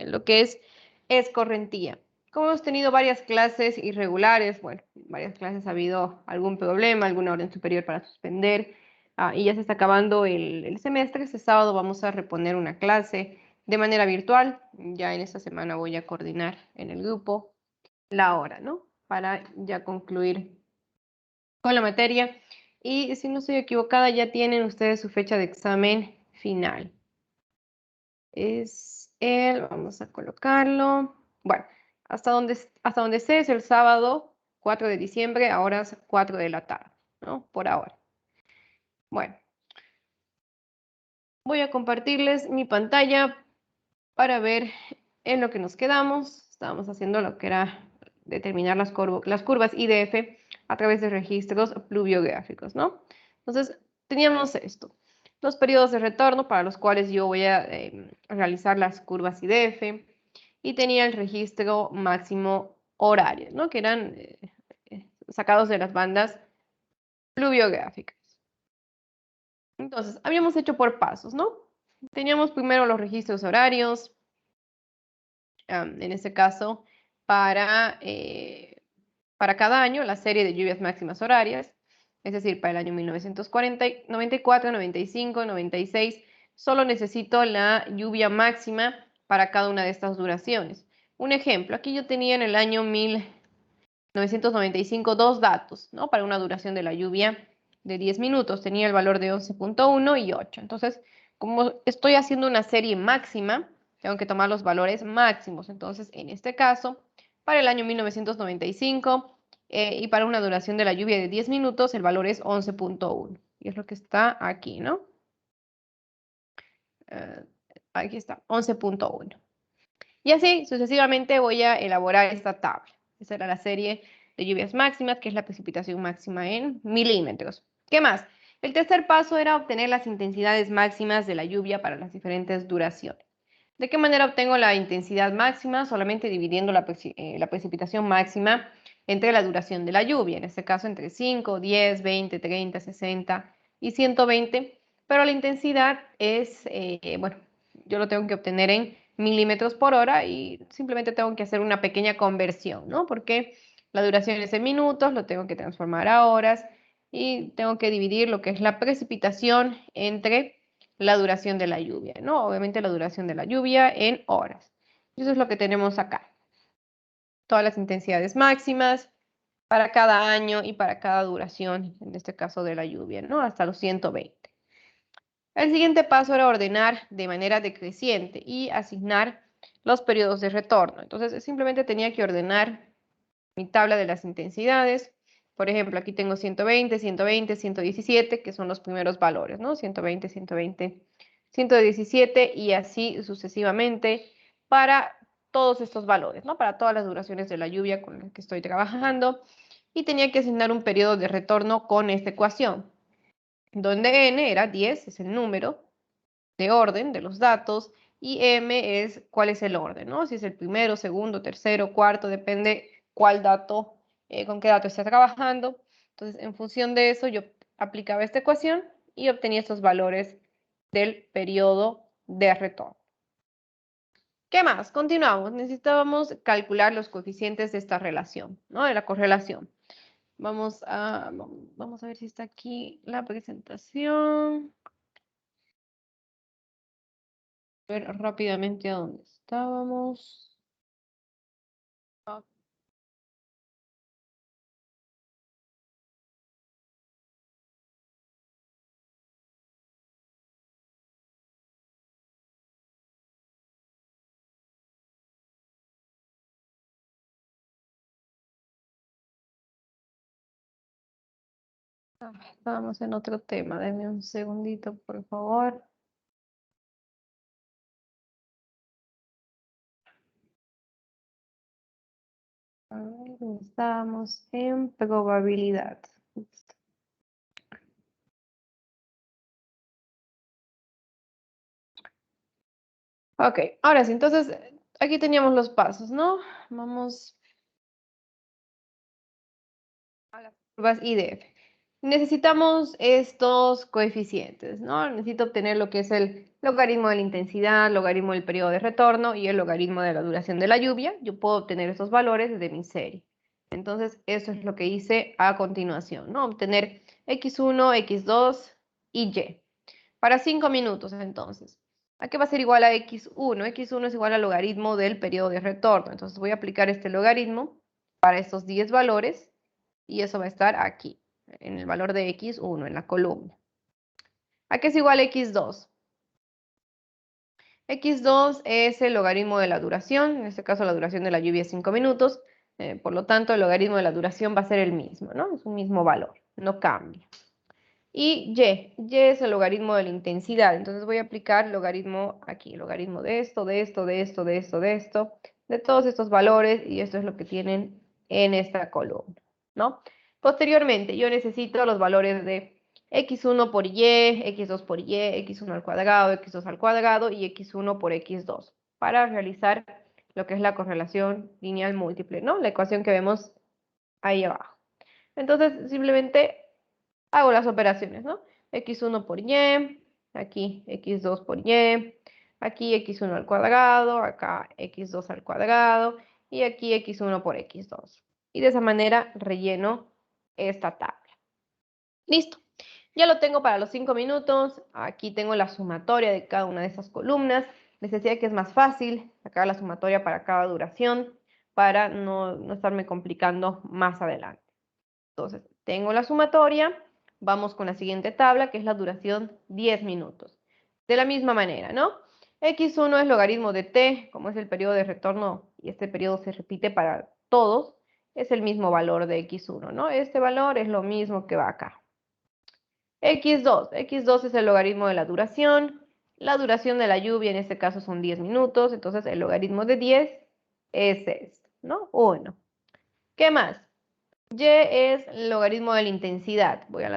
lo que es escorrentía. Como hemos tenido varias clases irregulares, bueno, varias clases ha habido algún problema, alguna orden superior para suspender, y ya se está acabando el semestre. Este sábado vamos a reponer una clase de manera virtual. Ya en esta semana voy a coordinar en el grupo la hora, ¿no? Para ya concluir con la materia. Y si no estoy equivocada, ya tienen ustedes su fecha de examen final. Vamos a colocarlo. Bueno, hasta donde sé es el sábado 4 de diciembre a horas 4 de la tarde, ¿no? Por ahora. Bueno, voy a compartirles mi pantalla para ver en lo que nos quedamos. Estábamos haciendo lo que era determinar las curvas IDF a través de registros pluviográficos, ¿no? Entonces, teníamos esto. Los periodos de retorno para los cuales yo voy a realizar las curvas IDF, y tenía el registro máximo horario, ¿no? Que eran sacados de las bandas pluviográficas. Entonces, habíamos hecho por pasos, ¿no? Teníamos primero los registros horarios, en este caso, para cada año, la serie de lluvias máximas horarias, es decir, para el año 1940, 94, 95, 96, solo necesito la lluvia máxima para cada una de estas duraciones. Un ejemplo, aquí yo tenía en el año 1995 dos datos, ¿no? Para una duración de la lluvia de 10 minutos, tenía el valor de 11.1 y 8. Entonces, como estoy haciendo una serie máxima, tengo que tomar los valores máximos. Entonces, en este caso, para el año 1995 y para una duración de la lluvia de 10 minutos, el valor es 11.1. Y es lo que está aquí, ¿no? Aquí está, 11.1. Y así sucesivamente voy a elaborar esta tabla. Esa era la serie de lluvias máximas, que es la precipitación máxima en milímetros. ¿Qué más? El tercer paso era obtener las intensidades máximas de la lluvia para las diferentes duraciones. ¿De qué manera obtengo la intensidad máxima? Solamente dividiendo la precipitación máxima entre la duración de la lluvia, en este caso entre 5, 10, 20, 30, 60 y 120, pero la intensidad es, bueno, yo lo tengo que obtener en milímetros por hora y simplemente tengo que hacer una pequeña conversión, ¿no? Porque la duración es en minutos, lo tengo que transformar a horas y tengo que dividir lo que es la precipitación entre la duración de la lluvia, ¿no? Obviamente la duración de la lluvia en horas. Eso es lo que tenemos acá. Todas las intensidades máximas para cada año y para cada duración, en este caso de la lluvia, ¿no? Hasta los 120. El siguiente paso era ordenar de manera decreciente y asignar los periodos de retorno. Entonces, simplemente tenía que ordenar mi tabla de las intensidades. Por ejemplo, aquí tengo 120, 120, 117, que son los primeros valores, ¿no? 120, 120, 117 y así sucesivamente para todos estos valores, ¿no? Para todas las duraciones de la lluvia con las que estoy trabajando. Y tenía que asignar un periodo de retorno con esta ecuación, donde n era 10, es el número de orden de los datos, y m es cuál es el orden, ¿no? Si es el primero, segundo, tercero, cuarto, depende cuál dato, con qué dato está trabajando. Entonces, en función de eso, yo aplicaba esta ecuación y obtenía estos valores del periodo de retorno. ¿Qué más? Continuamos. Necesitábamos calcular los coeficientes de esta relación, ¿no? De la correlación. Vamos a ver si está aquí la presentación. A ver rápidamente a dónde estábamos. Ah, estábamos en otro tema. Denme un segundito, por favor. A ver, estábamos en probabilidad. Ok, ahora sí, entonces aquí teníamos los pasos, ¿no? Vamos a las curvas IDF. necesitamos estos coeficientes, ¿no? Necesito obtener lo que es el logaritmo de la intensidad, logaritmo del periodo de retorno y el logaritmo de la duración de la lluvia. Yo puedo obtener estos valores de mi serie. Entonces, eso es lo que hice a continuación, ¿no? Obtener x1, x2 y y. Para 5 minutos, entonces. ¿A qué va a ser igual a x1? X1 es igual al logaritmo del periodo de retorno. Entonces, voy a aplicar este logaritmo para estos 10 valores y eso va a estar aquí, en el valor de x1, en la columna. ¿A qué es igual a x2? X2 es el logaritmo de la duración, en este caso la duración de la lluvia es 5 minutos, por lo tanto el logaritmo de la duración va a ser el mismo, ¿no? Es un mismo valor, no cambia. Y y es el logaritmo de la intensidad, entonces voy a aplicar logaritmo aquí, logaritmo de esto, de esto, de esto, de esto, de esto, de todos estos valores, y esto es lo que tienen en esta columna, ¿no? Posteriormente, yo necesito los valores de x1 por y, x2 por y, x1 al cuadrado, x2 al cuadrado y x1 por x2 para realizar lo que es la correlación lineal múltiple, ¿no? La ecuación que vemos ahí abajo. Entonces, simplemente hago las operaciones, ¿no? x1 por y, aquí x2 por y, aquí x1 al cuadrado, acá x2 al cuadrado y aquí x1 por x2. Y de esa manera relleno esta tabla. Listo. Ya lo tengo para los 5 minutos. Aquí tengo la sumatoria de cada una de esas columnas. Les decía que es más fácil sacar la sumatoria para cada duración para no estarme complicando más adelante. Entonces, tengo la sumatoria. Vamos con la siguiente tabla, que es la duración 10 minutos. De la misma manera, ¿no? x1 es logaritmo de t, como es el periodo de retorno y este periodo se repite para todos, es el mismo valor de x1, ¿no? Este valor es lo mismo que va acá. x2 es el logaritmo de la duración de la lluvia en este caso son 10 minutos, entonces el logaritmo de 10 es esto, ¿no? 1. ¿Qué más? Y es el logaritmo de la intensidad. Voy a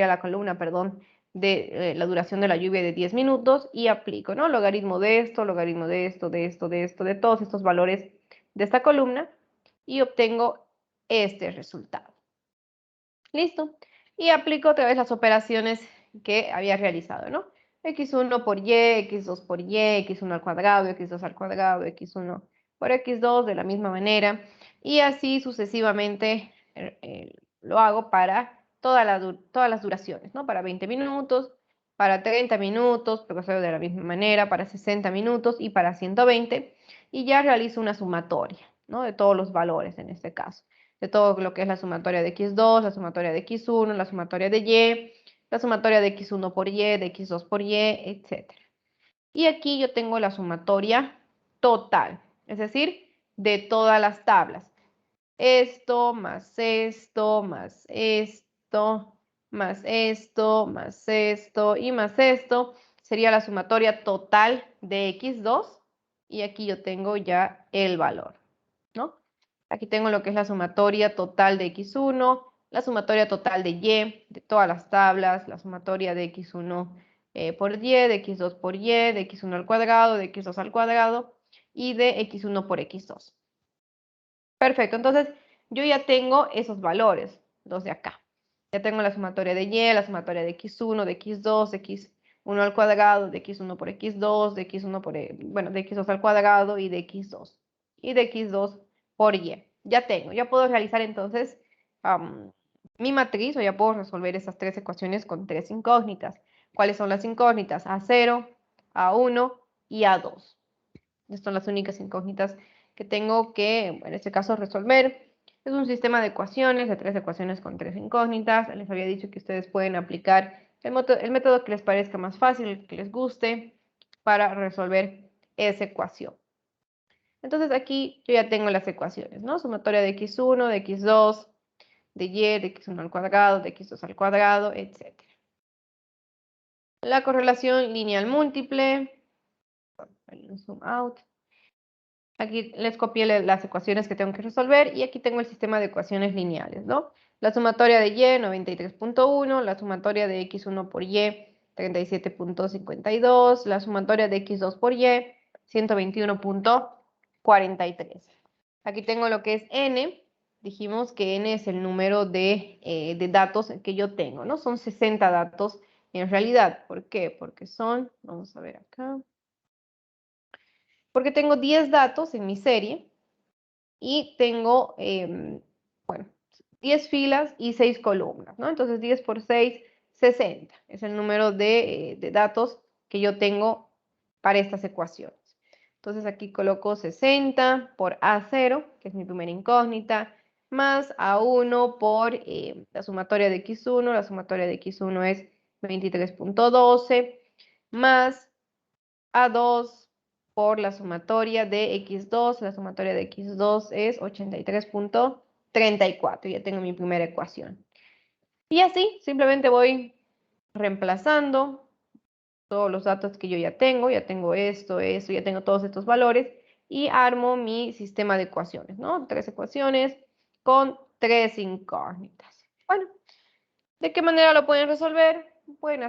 la columna, perdón, de la duración de la lluvia de 10 minutos y aplico, ¿no? Logaritmo de esto, logaritmo de esto, de esto, de esto, de todos estos valores de esta columna y obtengo este resultado. Listo. Y aplico otra vez las operaciones que había realizado, ¿no? x1 por y, x2 por y, x1 al cuadrado, x2 al cuadrado, x1 por x2 de la misma manera. Y así sucesivamente lo hago para todas las duraciones, ¿no? Para 20 minutos, para 30 minutos, procedo de la misma manera, para 60 minutos y para 120. Y ya realizo una sumatoria, ¿no? De todos los valores en este caso de todo lo que es la sumatoria de x2, la sumatoria de x1, la sumatoria de y, la sumatoria de x1 por y, de x2 por y, etc. Y aquí yo tengo la sumatoria total, es decir, de todas las tablas. Esto, más esto, más esto, más esto, más esto y más esto sería la sumatoria total de x2 y aquí yo tengo ya el valor, ¿no? Aquí tengo lo que es la sumatoria total de x1, la sumatoria total de y, de todas las tablas, la sumatoria de x1 por y, de x2 por y, de x1 al cuadrado, de x2 al cuadrado y de x1 por x2. Perfecto, entonces yo ya tengo esos valores, los de acá. Ya tengo la sumatoria de y, la sumatoria de x1, de x2, de x1 al cuadrado, de x1 por x2, de x1 por, bueno, de x2 al cuadrado y de x2. Y de x2 por y. Ya tengo, ya puedo realizar entonces mi matriz o ya puedo resolver esas tres ecuaciones con tres incógnitas. ¿Cuáles son las incógnitas? A0, A1 y A2. Estas son las únicas incógnitas que tengo que, en este caso, resolver. Es un sistema de ecuaciones, de tres ecuaciones con tres incógnitas. Les había dicho que ustedes pueden aplicar el método que les parezca más fácil, que les guste, para resolver esa ecuación. Entonces aquí yo ya tengo las ecuaciones, ¿no? Sumatoria de x1, de x2, de y, de x1 al cuadrado, de x2 al cuadrado, etc. La correlación lineal múltiple, zoom out. Aquí les copié las ecuaciones que tengo que resolver y aquí tengo el sistema de ecuaciones lineales, ¿no? La sumatoria de y, 93.1, la sumatoria de x1 por y, 37.52, la sumatoria de x2 por y, 121.43. Aquí tengo lo que es n, dijimos que n es el número de datos que yo tengo, ¿no? Son 60 datos en realidad. ¿Por qué? Porque son, vamos a ver acá, porque tengo 10 datos en mi serie y tengo, bueno, 10 filas y 6 columnas, ¿no? Entonces 10 por 6, 60. Es el número de datos que yo tengo para estas ecuaciones. Entonces aquí coloco 60 por A0, que es mi primera incógnita, más A1 por la sumatoria de X1. La sumatoria de X1 es 23.12, más A2 por la sumatoria de X2. La sumatoria de X2 es 83.34. Ya tengo mi primera ecuación. Y así, simplemente voy reemplazando todos los datos que yo ya tengo esto, ya tengo todos estos valores y armo mi sistema de ecuaciones, ¿no? 3 ecuaciones con 3 incógnitas. Bueno, ¿de qué manera lo pueden resolver? Pueden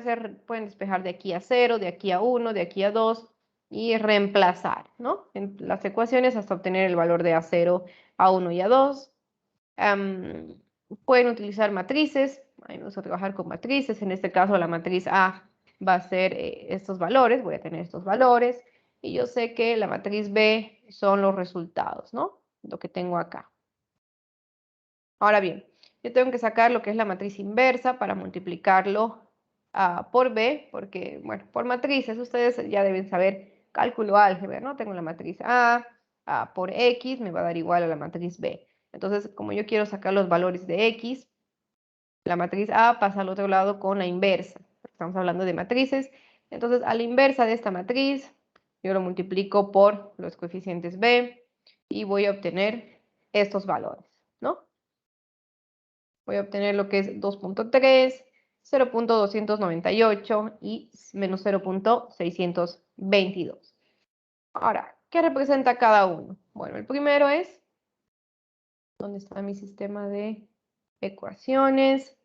despejar de aquí a 0, de aquí a 1, de aquí a 2 y reemplazar, ¿no? En las ecuaciones hasta obtener el valor de A0, A1 y A2. Pueden utilizar matrices. A mí me gusta trabajar con matrices. En este caso, la matriz A va a ser estos valores. Voy a tener estos valores. Y yo sé que la matriz B son los resultados, ¿no? Lo que tengo acá. Ahora bien, yo tengo que sacar lo que es la matriz inversa para multiplicarlo por B, porque, bueno, por matrices ustedes ya deben saber cálculo álgebra, ¿no? Tengo la matriz A por X, me va a dar igual a la matriz B. Entonces, como yo quiero sacar los valores de X, la matriz A pasa al otro lado con la inversa. Estamos hablando de matrices. Entonces, a la inversa de esta matriz, yo lo multiplico por los coeficientes B y voy a obtener estos valores, ¿no? Voy a obtener lo que es 2.3, 0.298 y menos 0.622. Ahora, ¿qué representa cada uno? Bueno, el primero es, ¿dónde está mi sistema de ecuaciones?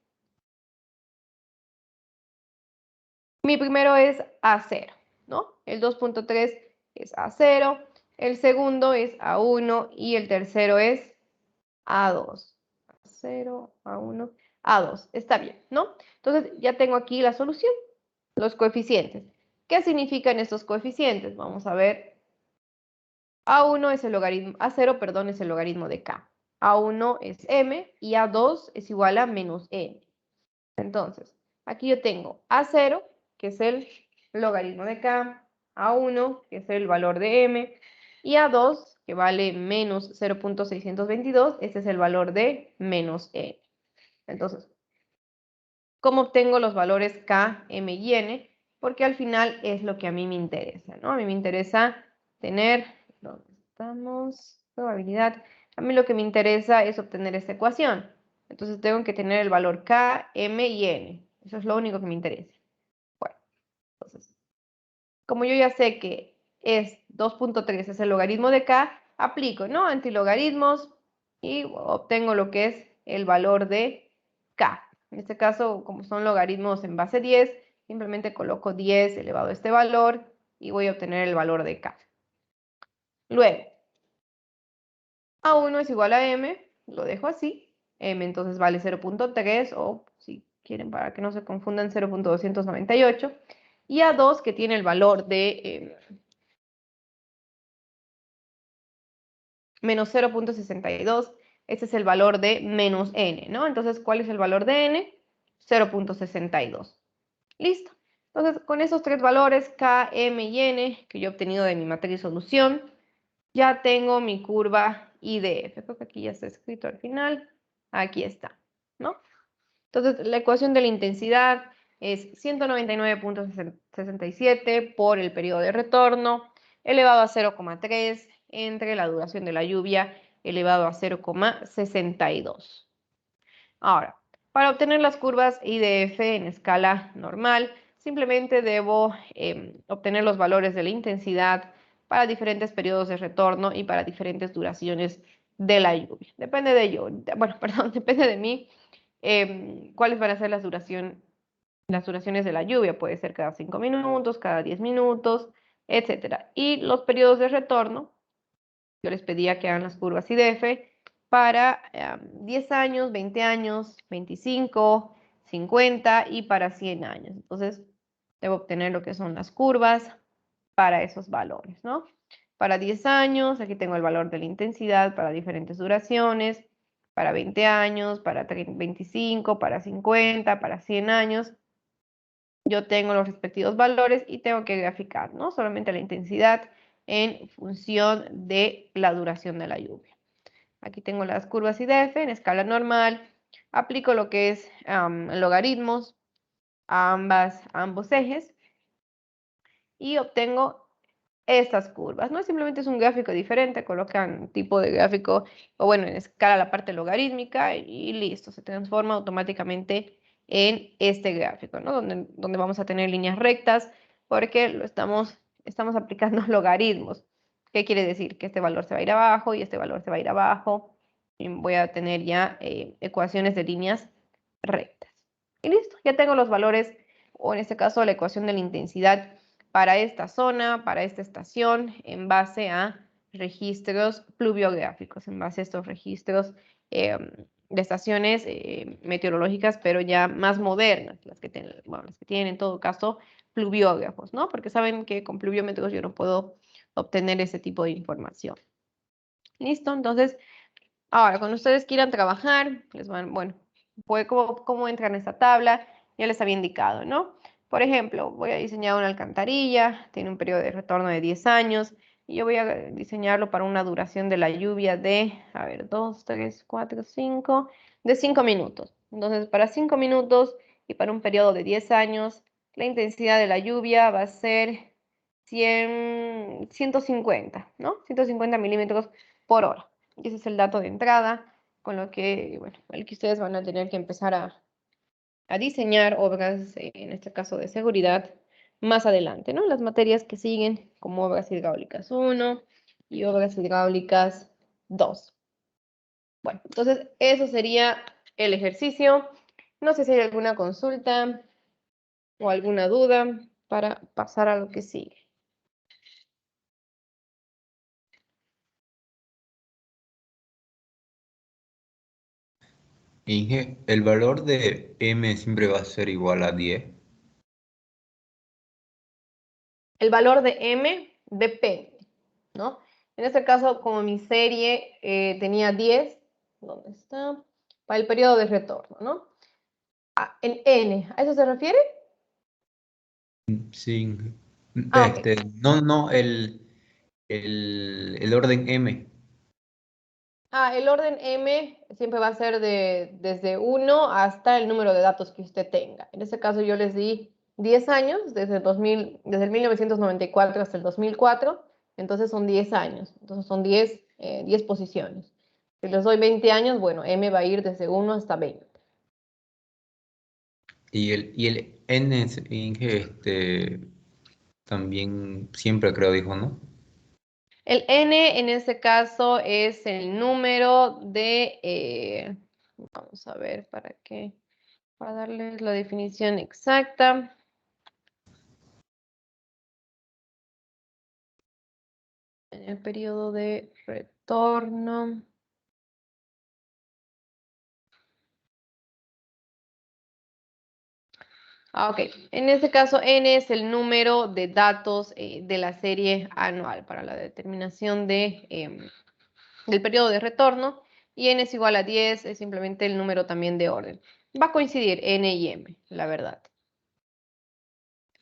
Mi primero es A0, ¿no? El 2.3 es A0, el segundo es A1 y el tercero es A2. A0, A1, A2. Está bien, ¿no? Entonces ya tengo aquí la solución, los coeficientes. ¿Qué significan estos coeficientes? Vamos a ver. A1 es el logaritmo, A0, perdón, es el logaritmo de K. A1 es M y A2 es igual a menos N. Entonces, aquí yo tengo A0, que es el logaritmo de K, A1, que es el valor de M, y A2, que vale menos 0.622, este es el valor de menos N. Entonces, ¿cómo obtengo los valores K, M y N? Porque al final es lo que a mí me interesa, ¿no? A mí me interesa tener, ¿dónde estamos? Probabilidad. A mí lo que me interesa es obtener esta ecuación. Entonces tengo que tener el valor K, M y N. Eso es lo único que me interesa. Bueno, entonces, como yo ya sé que es 2.3 es el logaritmo de K, aplico, ¿no? Antilogaritmos y obtengo lo que es el valor de K. En este caso, como son logaritmos en base 10, simplemente coloco 10 elevado a este valor y voy a obtener el valor de K. Luego, A1 es igual a M, lo dejo así. M entonces vale 0.3 o si quieren para que no se confundan 0.298. Y A2 que tiene el valor de menos 0.62, ese es el valor de menos N, ¿no? Entonces, ¿cuál es el valor de N? 0.62. Listo. Entonces, con esos tres valores, K, M y N, que yo he obtenido de mi matriz solución, ya tengo mi curva IDF. Creo que aquí ya está escrito al final. Aquí está, ¿no? Entonces, la ecuación de la intensidad es 199.67 por el periodo de retorno elevado a 0,3 entre la duración de la lluvia elevado a 0,62. Ahora, para obtener las curvas IDF en escala normal, simplemente debo obtener los valores de la intensidad para diferentes periodos de retorno y para diferentes duraciones de la lluvia. Depende de ello, bueno, perdón, depende de mí cuáles van a ser las duraciones de la lluvia. Puede ser cada 5 minutos, cada 10 minutos, etc. Y los periodos de retorno, yo les pedía que hagan las curvas IDF para 10 años, 20 años, 25, 50 y para 100 años. Entonces, debo obtener lo que son las curvas para esos valores, ¿no? Para 10 años, aquí tengo el valor de la intensidad para diferentes duraciones, para 20 años, para 25, para 50, para 100 años. Yo tengo los respectivos valores y tengo que graficar, ¿no? Solamente la intensidad en función de la duración de la lluvia. Aquí tengo las curvas IDF en escala normal. Aplico lo que es logaritmos a ambos ejes y obtengo estas curvas, ¿no? Simplemente es un gráfico diferente, colocan tipo de gráfico, o bueno, en escala la parte logarítmica y listo, se transforma automáticamente en este gráfico, ¿no? Donde vamos a tener líneas rectas porque estamos aplicando logaritmos. ¿Qué quiere decir? Que este valor se va a ir abajo y este valor se va a ir abajo. Y voy a tener ya ecuaciones de líneas rectas. Y listo, ya tengo los valores, o en este caso la ecuación de la intensidad para esta zona, para esta estación, en base a registros pluviográficos, en base a estos registros de estaciones meteorológicas, pero ya más modernas, las que tienen en todo caso pluviógrafos, ¿no? Porque saben que con pluviómetros yo no puedo obtener ese tipo de información. ¿Listo? Entonces, ahora, cuando ustedes quieran trabajar, bueno, pues cómo entran a esta tabla, ya les había indicado, ¿no? Por ejemplo, voy a diseñar una alcantarilla, tiene un periodo de retorno de 10 años, y yo voy a diseñarlo para una duración de la lluvia de, a ver, 2, 3, 4, 5, de 5 minutos. Entonces, para 5 minutos y para un periodo de 10 años, la intensidad de la lluvia va a ser 150, ¿no? 150 milímetros por hora. Y ese es el dato de entrada, con lo que, bueno, el que ustedes van a tener que empezar a diseñar obras, en este caso de seguridad, más adelante, ¿no? Las materias que siguen, como obras hidráulicas 1 y obras hidráulicas 2. Bueno, entonces eso sería el ejercicio. No sé si hay alguna consulta o alguna duda para pasar a lo que sigue. Inge, el valor de m siempre va a ser igual a 10. El valor de M depende, ¿no? En este caso, como mi serie tenía 10, ¿dónde está? Para el periodo de retorno, ¿no? En N, ¿a eso se refiere? Sí, Inge. Ah, ok. No, el orden m. El orden M siempre va a ser desde 1 hasta el número de datos que usted tenga. En este caso yo les di 10 años, desde el 1994 hasta el 2004, entonces son 10 años, entonces son 10 posiciones. Si les doy 20 años, bueno, M va a ir desde 1 hasta 20. Y el n, Inge, también siempre creo dijo, ¿no? El N en este caso es el número vamos a ver para darles la definición exacta. En el periodo de retorno. Ok. En este caso, N es el número de datos de la serie anual para la determinación del periodo de retorno. Y N es igual a 10, es simplemente el número también de orden. Va a coincidir N y M, la verdad.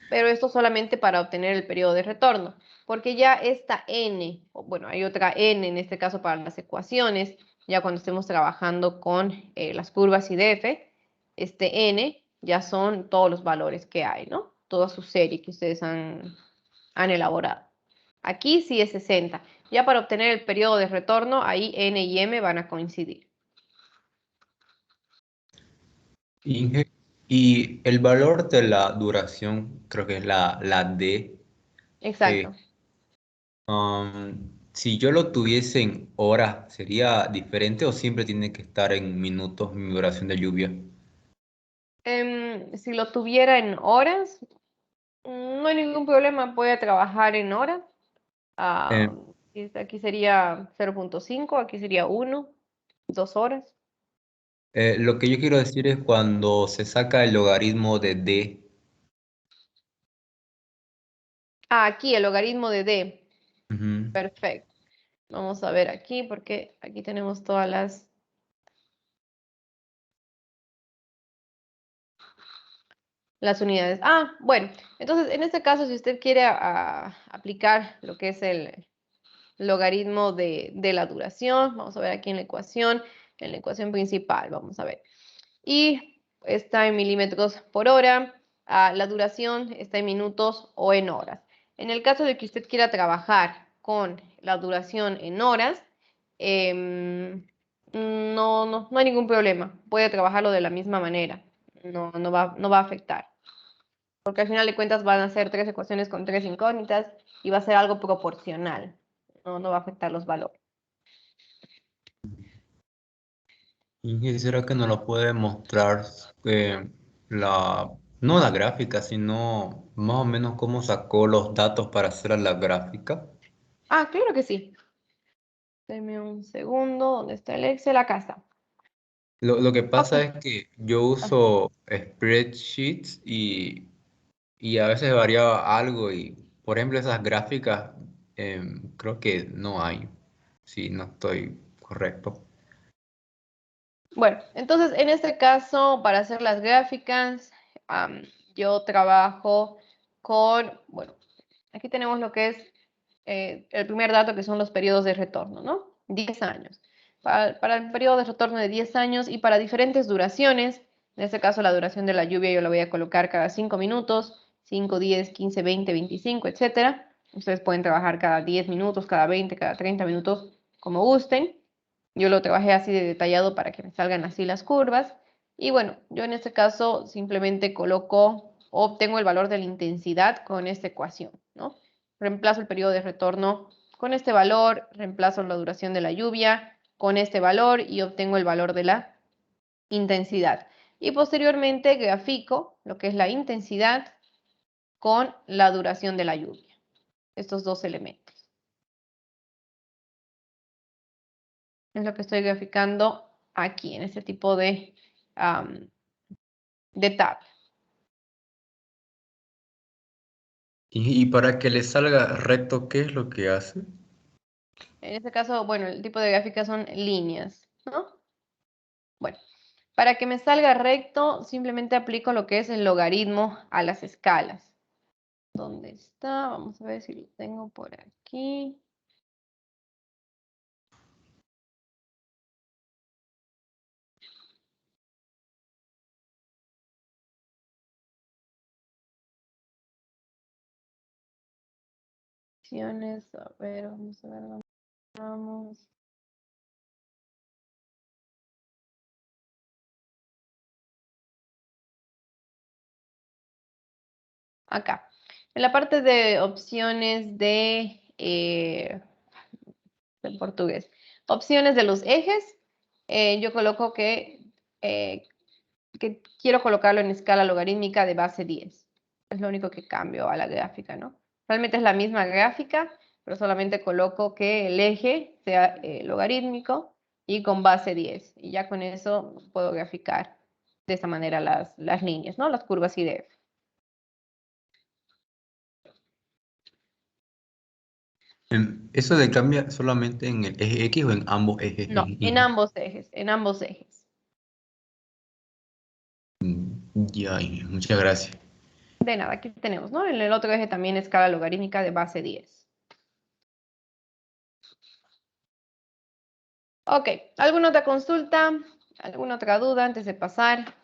Pero esto solamente para obtener el periodo de retorno, porque ya esta N, o bueno, hay otra N en este caso para las ecuaciones, ya cuando estemos trabajando con las curvas IDF, este N ya son todos los valores que hay, ¿no? Toda su serie que ustedes han elaborado. Aquí sí es 60. Ya para obtener el periodo de retorno, ahí N y M van a coincidir. Inge, y el valor de la duración, creo que es la D. eh, Exacto. si yo lo tuviese en horas, ¿sería diferente o siempre tiene que estar en minutos mi duración de lluvia? Si lo tuviera en horas, no hay ningún problema, puede trabajar en horas. Eh, Ah, aquí sería 0.5, aquí sería 1. 2 horas. Lo que yo quiero decir es cuando se saca el logaritmo de D. Ah, aquí el logaritmo de D. Ujú. Perfecto. Vamos a ver aquí porque aquí tenemos todas las unidades. Ah, bueno, entonces en este caso, si usted quiere aplicar lo que es el logaritmo de la duración, vamos a ver aquí en la ecuación principal, vamos a ver. Y está en milímetros por hora, la duración está en minutos o en horas. En el caso de que usted quiera trabajar con la duración en horas, no hay ningún problema. Puede trabajarlo de la misma manera. No va a afectar. Porque al final de cuentas van a ser 3 ecuaciones con 3 incógnitas y va a ser algo proporcional. No va a afectar los valores. Y quisiera que nos lo puede mostrar la, no la gráfica, sino más o menos cómo sacó los datos para hacer la gráfica. Ah, claro que sí. Deme un segundo. ¿Dónde está el Excel? Acá está. Lo que Ok. pasa es que yo Ah, uso spreadsheets y a veces variaba algo y, por ejemplo, esas gráficas creo que no hay, si no estoy correcto. bueno, entonces en este caso, para hacer las gráficas, yo trabajo bueno, aquí tenemos lo que es el primer dato, que son los periodos de retorno, ¿no? 10 años. Para el periodo de retorno de 10 años y para diferentes duraciones, en este caso la duración de la lluvia yo la voy a colocar cada 5 minutos, 5, 10, 15, 20, 25, etcétera. Ustedes pueden trabajar cada 10 minutos, cada 20, cada 30 minutos, como gusten. Yo lo trabajé así de detallado para que me salgan así las curvas. Y bueno, yo en este caso simplemente obtengo el valor de la intensidad con esta ecuación, ¿no? Reemplazo el periodo de retorno con este valor, reemplazo la duración de la lluvia con este valor y obtengo el valor de la intensidad. Y posteriormente grafico lo que es la intensidad con la duración de la lluvia, estos dos elementos. Es lo que estoy graficando aquí, en este tipo de tabla. Y para que le salga recto, ¿qué es lo que hace? En este caso, bueno, el tipo de gráfica son líneas, ¿no? Bueno, para que me salga recto, simplemente aplico lo que es el logaritmo a las escalas. ¿Dónde está? Vamos a ver si lo tengo por aquí. Opciones, a ver, vamos a ver dónde vamos. Acá. En la parte de opciones en portugués. Opciones de los ejes, yo coloco eh, que quiero colocarlo en escala logarítmica de base 10. Es lo único que cambio a la gráfica, ¿no? Realmente es la misma gráfica, pero solamente coloco que el eje sea logarítmico y con base 10. Y ya con eso puedo graficar de esta manera las líneas, ¿no? Las curvas IDF. ¿Eso le cambia solamente en el eje X o en ambos ejes? No, en ambos ejes, en ambos ejes. Ya, muchas gracias. De nada, aquí tenemos, ¿no? En el otro eje también escala logarítmica de base 10. Ok, ¿alguna otra consulta? ¿Alguna otra duda antes de pasar?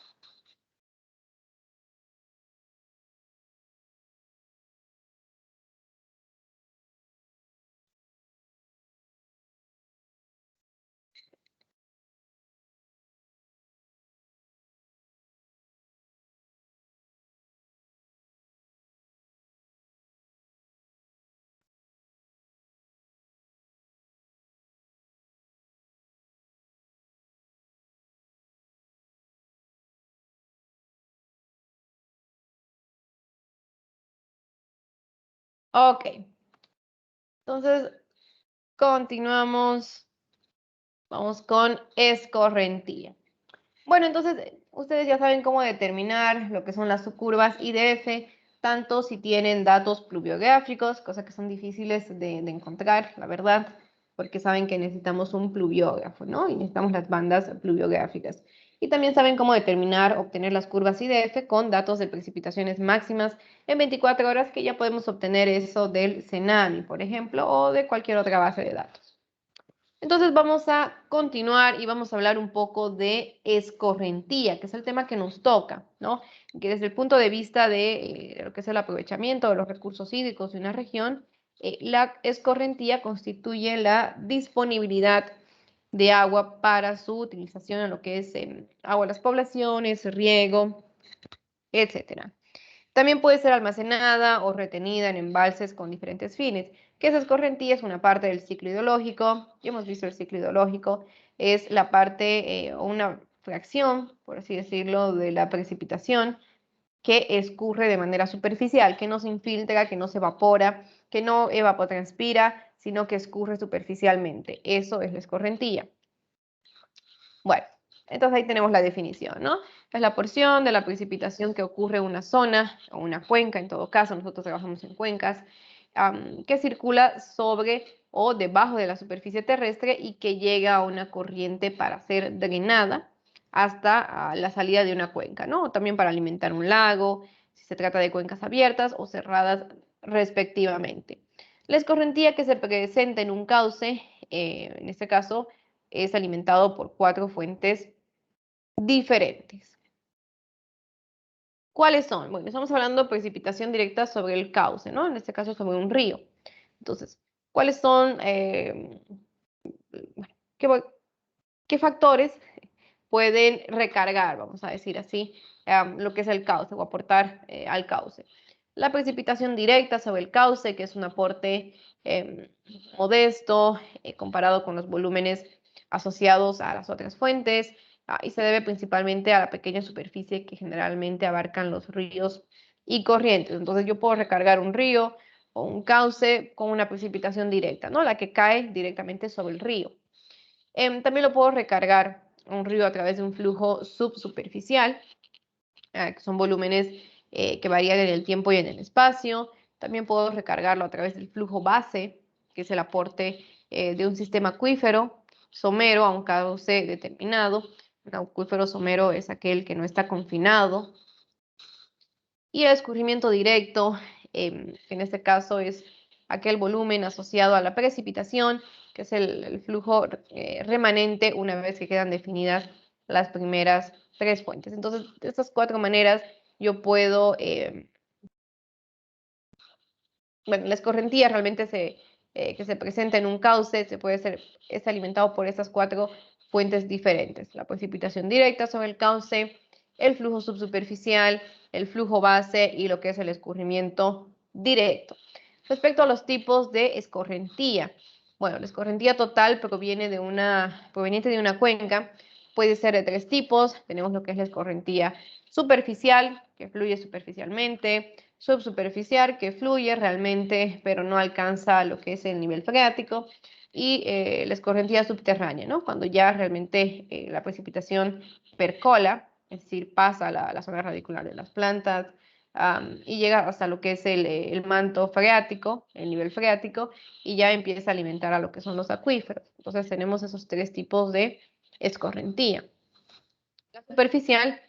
Ok, entonces continuamos Vamos con escorrentía. Bueno, entonces ustedes ya saben cómo determinar lo que son las subcurvas IDF, tanto si tienen datos pluviográficos, cosas que son difíciles de encontrar, la verdad, porque saben que necesitamos un pluviógrafo, ¿no? Y necesitamos las bandas pluviográficas. Y también saben cómo determinar, obtener las curvas IDF con datos de precipitaciones máximas en 24 horas, que ya podemos obtener eso del Cenami, por ejemplo, o de cualquier otra base de datos. Entonces vamos a continuar y vamos a hablar un poco de escorrentía, que es el tema que nos toca, ¿no? Que desde el punto de vista de lo que es el aprovechamiento de los recursos hídricos de una región, la escorrentía constituye la disponibilidad de agua para su utilización en lo que es agua a las poblaciones, riego, etcétera. También puede ser almacenada o retenida en embalses con diferentes fines, que esa escorrentía es una parte del ciclo hidrológico. Ya hemos visto el ciclo hidrológico, es la parte o una fracción, por así decirlo, de la precipitación que escurre de manera superficial, que no se infiltra, que no se evapora, que no evapotranspira, sino que escurre superficialmente. Eso es la escorrentía. Bueno, entonces ahí tenemos la definición, ¿no? Es la porción de la precipitación que ocurre en una zona o una cuenca, en todo caso, nosotros trabajamos en cuencas, que circula sobre o debajo de la superficie terrestre y que llega a una corriente para ser drenada hasta la salida de una cuenca, ¿no? O también para alimentar un lago, si se trata de cuencas abiertas o cerradas respectivamente. La escorrentía que se presenta en un cauce, en este caso, es alimentado por 4 fuentes diferentes. ¿Cuáles son? Bueno, estamos hablando de precipitación directa sobre el cauce, ¿no? En este caso sobre un río. Entonces, ¿cuáles son, qué, qué factores pueden recargar, vamos a decir así, lo que es el cauce o aportar al cauce? La precipitación directa sobre el cauce, que es un aporte modesto comparado con los volúmenes asociados a las otras fuentes, y se debe principalmente a la pequeña superficie que generalmente abarcan los ríos y corrientes. Entonces yo puedo recargar un río o un cauce con una precipitación directa, ¿no? La que cae directamente sobre el río. También lo puedo recargar un río a través de un flujo subsuperficial, que son volúmenes que varían en el tiempo y en el espacio. También puedo recargarlo a través del flujo base, que es el aporte de un sistema acuífero somero a un cauce determinado. Un acuífero somero es aquel que no está confinado. Y el escurrimiento directo, en este caso es aquel volumen asociado a la precipitación, que es el flujo remanente una vez que quedan definidas las primeras 3 fuentes. Entonces, de estas 4 maneras yo puedo, bueno, la escorrentía realmente que se presenta en un cauce es alimentado por estas 4 fuentes diferentes. La precipitación directa sobre el cauce, el flujo subsuperficial, el flujo base y lo que es el escurrimiento directo. Respecto a los tipos de escorrentía, bueno, la escorrentía total proveniente de una cuenca, puede ser de 3 tipos. Tenemos lo que es la escorrentía superficial, que fluye superficialmente, subsuperficial, que fluye realmente, pero no alcanza lo que es el nivel freático, y la escorrentía subterránea, ¿no? Cuando ya realmente la precipitación percola, es decir, pasa la zona radicular de las plantas, y llega hasta lo que es el manto freático, el nivel freático, y ya empieza a alimentar a lo que son los acuíferos. Entonces tenemos esos 3 tipos de escorrentía. La superficial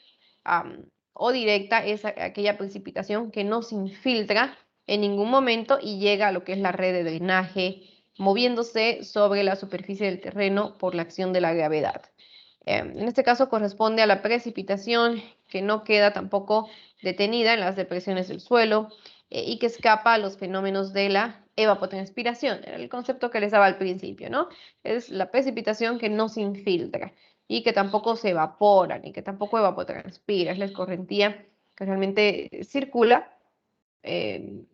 o directa es aquella precipitación que no se infiltra en ningún momento y llega a lo que es la red de drenaje, moviéndose sobre la superficie del terreno por la acción de la gravedad. En este caso corresponde a la precipitación que no queda tampoco detenida en las depresiones del suelo y que escapa a los fenómenos de la evapotranspiración. Era el concepto que les daba al principio, ¿no? Es la precipitación que no se infiltra y que tampoco se evapora ni que tampoco evapotranspira. Es la escorrentía que realmente circula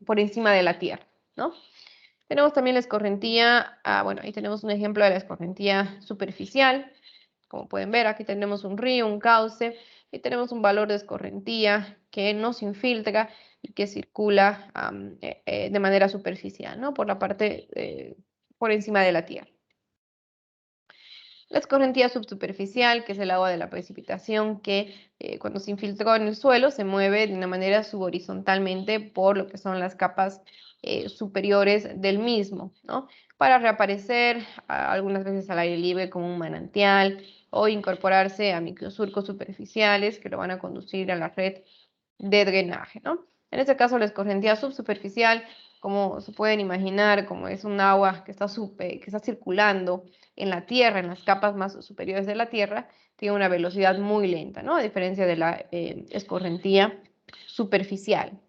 por encima de la tierra, ¿no? Tenemos también la escorrentía, bueno, ahí tenemos un ejemplo de la escorrentía superficial. Como pueden ver, aquí tenemos un río, un cauce, y tenemos un valor de escorrentía que no se infiltra y que circula de manera superficial, ¿no? Por la parte, por encima de la tierra. La escorrentía subsuperficial, que es el agua de la precipitación que cuando se infiltró en el suelo se mueve de una manera subhorizontalmente por lo que son las capas superiores del mismo, ¿no? Para reaparecer algunas veces al aire libre como un manantial o incorporarse a microsurcos superficiales que lo van a conducir a la red de drenaje, ¿no? En este caso, la escorrentía subsuperficial, como se pueden imaginar, como es un agua que está circulando en la Tierra, en las capas más superiores de la Tierra, tiene una velocidad muy lenta, ¿no? A diferencia de la escorrentía superficial.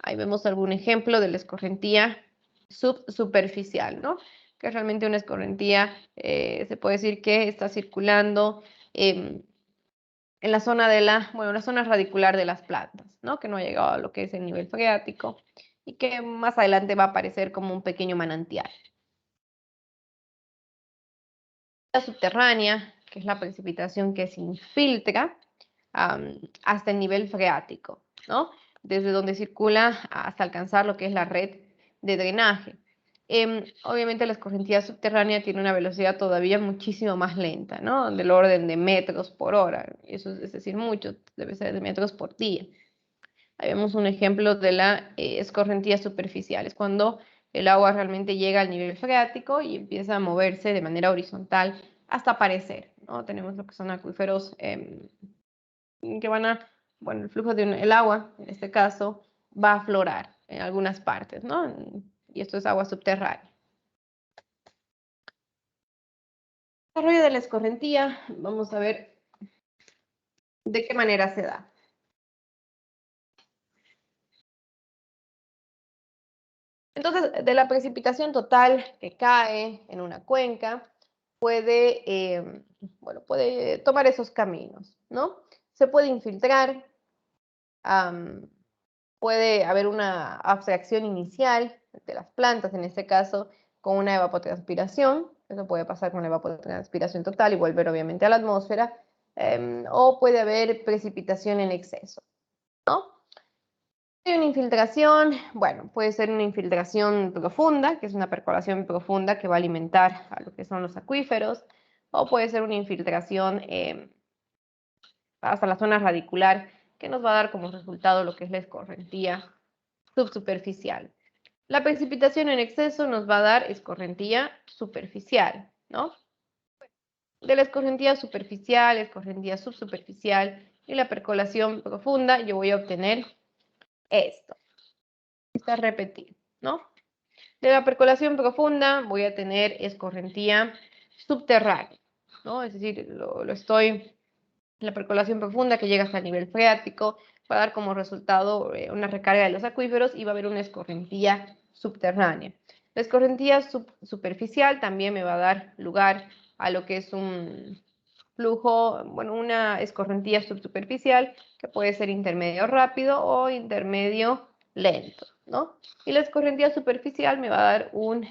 Ahí vemos algún ejemplo de la escorrentía subsuperficial, ¿no? Que es realmente una escorrentía, se puede decir que está circulando en la zona la zona radicular de las plantas, ¿no? Que no ha llegado a lo que es el nivel freático y que más adelante va a aparecer como un pequeño manantial. La subterránea, que es la precipitación que se infiltra hasta el nivel freático, ¿no? Desde donde circula hasta alcanzar lo que es la red de drenaje. Obviamente la escorrentía subterránea tiene una velocidad todavía muchísimo más lenta, ¿no? Del orden de metros por hora, eso es decir, mucho, debe ser de metros por día. Ahí vemos un ejemplo de la escorrentía superficial, es cuando el agua realmente llega al nivel freático y empieza a moverse de manera horizontal hasta aparecer, ¿no? Tenemos lo que son acuíferos que van a, bueno, el flujo del agua, en este caso, va a aflorar en algunas partes, ¿no? Y esto es agua subterránea. Desarrollo de la escorrentía, vamos a ver de qué manera se da. Entonces, de la precipitación total que cae en una cuenca, puede tomar esos caminos, ¿no? Se puede infiltrar, puede haber una abstracción inicial de las plantas, en este caso, con una evapotranspiración. Eso puede pasar con la evapotranspiración total y volver obviamente a la atmósfera. O puede haber precipitación en exceso, ¿no? Hay una infiltración, bueno, puede ser una infiltración profunda, que es una percolación profunda que va a alimentar a lo que son los acuíferos, o puede ser una infiltración hasta la zona radicular, que nos va a dar como resultado lo que es la escorrentía subsuperficial. La precipitación en exceso nos va a dar escorrentía superficial, ¿no? De la escorrentía superficial, escorrentía subsuperficial y la percolación profunda, yo voy a obtener esto. Está repetido, ¿no? De la percolación profunda voy a tener escorrentía subterránea, ¿no? Es decir, la percolación profunda que llega hasta el nivel freático va a dar como resultado una recarga de los acuíferos y va a haber una escorrentía subterránea. La escorrentía superficial también me va a dar lugar a lo que es un flujo, bueno, una escorrentía subsuperficial que puede ser intermedio rápido o intermedio lento, ¿no? Y la escorrentía superficial me va a dar bueno,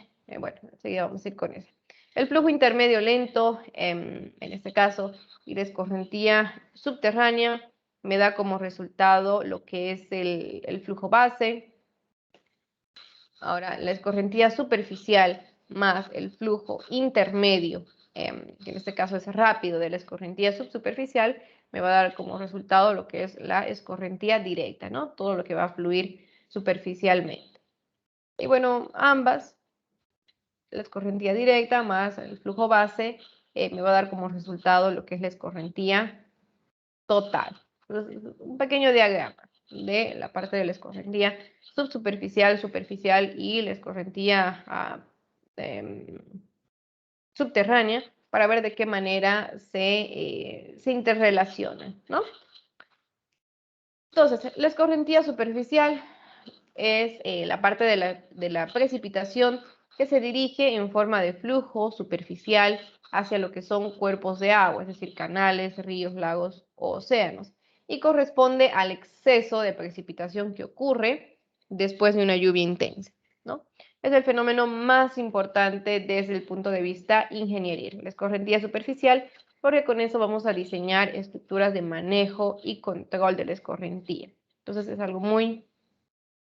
enseguida vamos a ir con eso. El flujo intermedio lento, en este caso, y la escorrentía subterránea me da como resultado lo que es el flujo base. Ahora, la escorrentía superficial más el flujo intermedio, que en este caso es rápido, de la escorrentía subsuperficial, me va a dar como resultado lo que es la escorrentía directa, ¿no? Todo lo que va a fluir superficialmente. Y bueno, ambas, la escorrentía directa más el flujo base, me va a dar como resultado lo que es la escorrentía total. Entonces, un pequeño diagrama de la parte de la escorrentía subsuperficial, superficial y la escorrentía subterránea para ver de qué manera se interrelacionan, ¿no? Entonces, la escorrentía superficial es la parte de la precipitación que se dirige en forma de flujo superficial hacia lo que son cuerpos de agua, es decir, canales, ríos, lagos o océanos, y corresponde al exceso de precipitación que ocurre después de una lluvia intensa, ¿no? Es el fenómeno más importante desde el punto de vista ingenieril, la escorrentía superficial, porque con eso vamos a diseñar estructuras de manejo y control de la escorrentía. Entonces es algo muy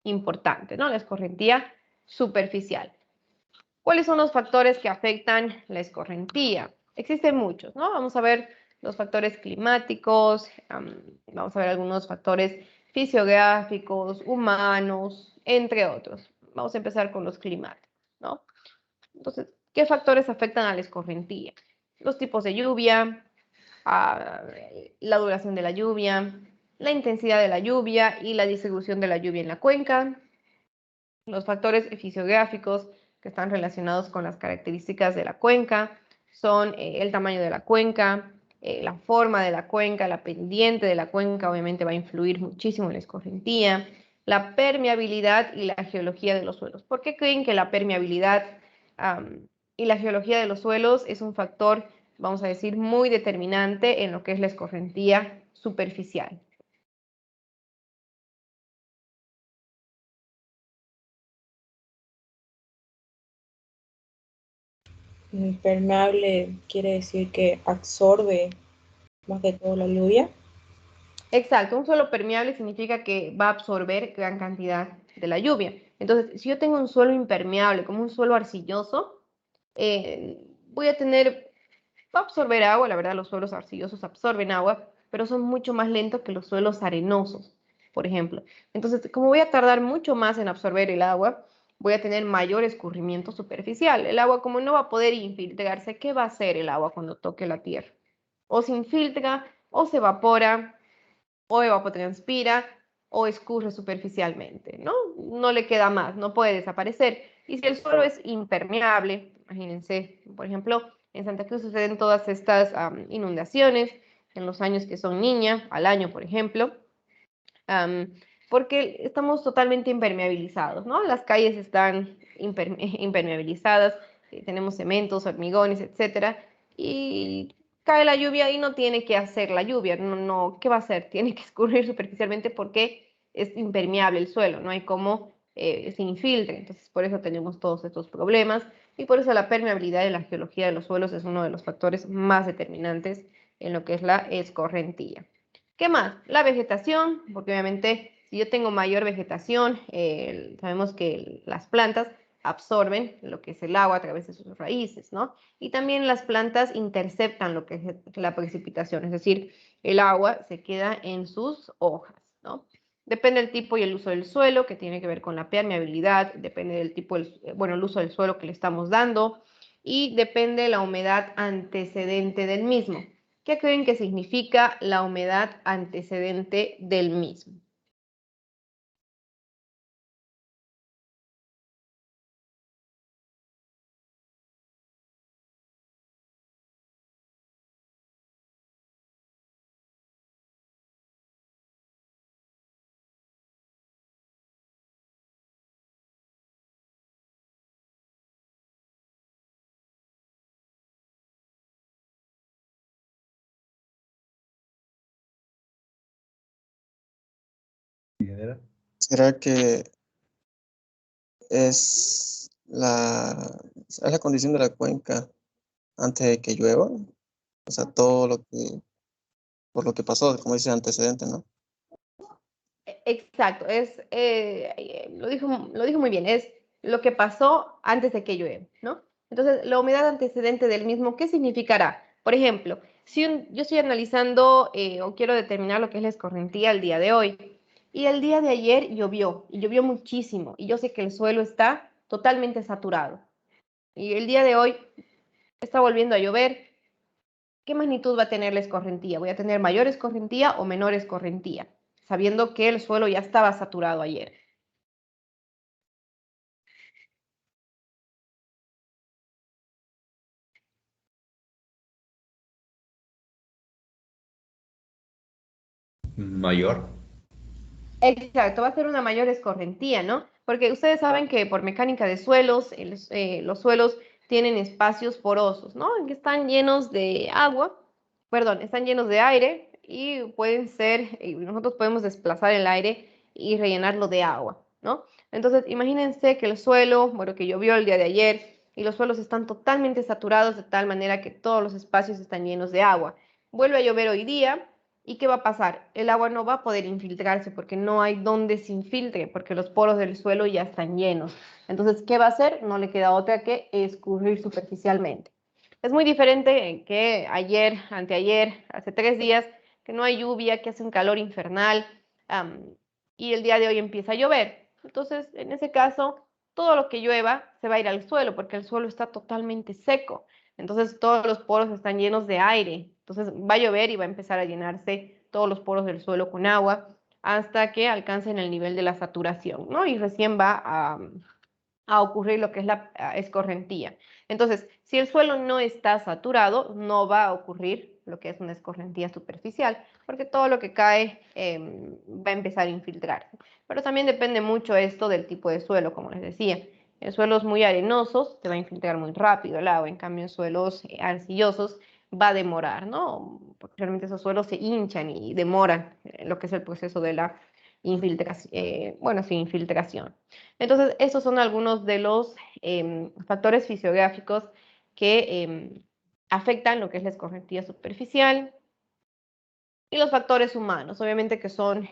importante, ¿no? La escorrentía superficial. ¿Cuáles son los factores que afectan la escorrentía? Existen muchos, ¿no? Vamos a ver los factores climáticos, vamos a ver algunos factores fisiográficos, humanos, entre otros. Vamos a empezar con los climáticos, ¿no? Entonces, ¿qué factores afectan a la escorrentía? Los tipos de lluvia, ah, la duración de la lluvia, la intensidad de la lluvia y la distribución de la lluvia en la cuenca, los factores fisiográficos que están relacionados con las características de la cuenca son el tamaño de la cuenca, la forma de la cuenca, la pendiente de la cuenca obviamente va a influir muchísimo en la escorrentía, la permeabilidad y la geología de los suelos. ¿Por qué creen que la permeabilidad y la geología de los suelos es un factor, vamos a decir, muy determinante en lo que es la escorrentía superficial? Impermeable quiere decir que absorbe más que todo la lluvia. Exacto, un suelo permeable significa que va a absorber gran cantidad de la lluvia. Entonces, si yo tengo un suelo impermeable, como un suelo arcilloso, voy a tener, va a absorber agua, la verdad los suelos arcillosos absorben agua, pero son mucho más lentos que los suelos arenosos, por ejemplo. Entonces, como voy a tardar mucho más en absorber el agua, voy a tener mayor escurrimiento superficial. El agua, como no va a poder infiltrarse, ¿qué va a hacer el agua cuando toque la tierra? O se infiltra, o se evapora, o evapotranspira o escurre superficialmente, ¿no? No le queda más, no puede desaparecer. Y si el suelo es impermeable, imagínense, por ejemplo, en Santa Cruz suceden todas estas inundaciones en los años que son niña, al año, por ejemplo, porque estamos totalmente impermeabilizados, ¿no? Las calles están impermeabilizadas, tenemos cementos, hormigones, etcétera, y cae la lluvia y no tiene que hacer la lluvia, ¿qué va a hacer? Tiene que escurrir superficialmente porque es impermeable el suelo, no hay cómo se infiltre, entonces por eso tenemos todos estos problemas y por eso la permeabilidad y la geología de los suelos es uno de los factores más determinantes en lo que es la escorrentía. ¿Qué más? La vegetación, porque obviamente si yo tengo mayor vegetación, sabemos que las plantas absorben lo que es el agua a través de sus raíces, ¿no? Y también las plantas interceptan lo que es la precipitación, es decir, el agua se queda en sus hojas, ¿no? Depende del tipo y el uso del suelo, que tiene que ver con la permeabilidad, depende del tipo, bueno, el uso del suelo que le estamos dando y depende de la humedad antecedente del mismo. ¿Qué creen que significa la humedad antecedente del mismo? ¿Será que es es la condición de la cuenca antes de que llueva? O sea, todo lo que, por lo que pasó, como dice antecedente, ¿no? Exacto, lo dijo muy bien, es lo que pasó antes de que llueve, ¿no? Entonces, la humedad antecedente del mismo, ¿qué significará? Por ejemplo, si yo estoy analizando o quiero determinar lo que es la escorrentía el día de hoy, y el día de ayer llovió, y llovió muchísimo, y yo sé que el suelo está totalmente saturado, y el día de hoy está volviendo a llover, ¿qué magnitud va a tener la escorrentía? ¿Voy a tener mayor escorrentía o menor escorrentía? Sabiendo que el suelo ya estaba saturado ayer. Mayor. Exacto, va a ser una mayor escorrentía, ¿no? Porque ustedes saben que por mecánica de suelos, los suelos tienen espacios porosos, ¿no? Que están llenos de agua, perdón, están llenos de aire y pueden ser, y nosotros podemos desplazar el aire y rellenarlo de agua, ¿no? Entonces, imagínense que el suelo, bueno, que llovió el día de ayer y los suelos están totalmente saturados de tal manera que todos los espacios están llenos de agua. Vuelve a llover hoy día ¿Y qué va a pasar? El agua no va a poder infiltrarse porque no hay donde se infiltre, porque los poros del suelo ya están llenos. Entonces, ¿qué va a hacer? No le queda otra que escurrir superficialmente. Es muy diferente que ayer, anteayer, hace 3 días, que no hay lluvia, que hace un calor infernal, y el día de hoy empieza a llover. Entonces, en ese caso, todo lo que llueva se va a ir al suelo, porque el suelo está totalmente seco. Entonces, todos los poros están llenos de aire. Entonces, va a llover y va a empezar a llenarse todos los poros del suelo con agua hasta que alcancen el nivel de la saturación, ¿no? Y recién va a ocurrir lo que es la escorrentía. Entonces, si el suelo no está saturado, no va a ocurrir lo que es una escorrentía superficial, porque todo lo que cae va a empezar a infiltrarse. Pero también depende mucho esto del tipo de suelo, como les decía. En suelos muy arenosos se va a infiltrar muy rápido el agua, en cambio en suelos arcillosos va a demorar, ¿no? Porque realmente esos suelos se hinchan y demoran lo que es el proceso de la infiltración, infiltración. Entonces, esos son algunos de los factores fisiográficos que afectan lo que es la escorrentía superficial y los factores humanos, obviamente que son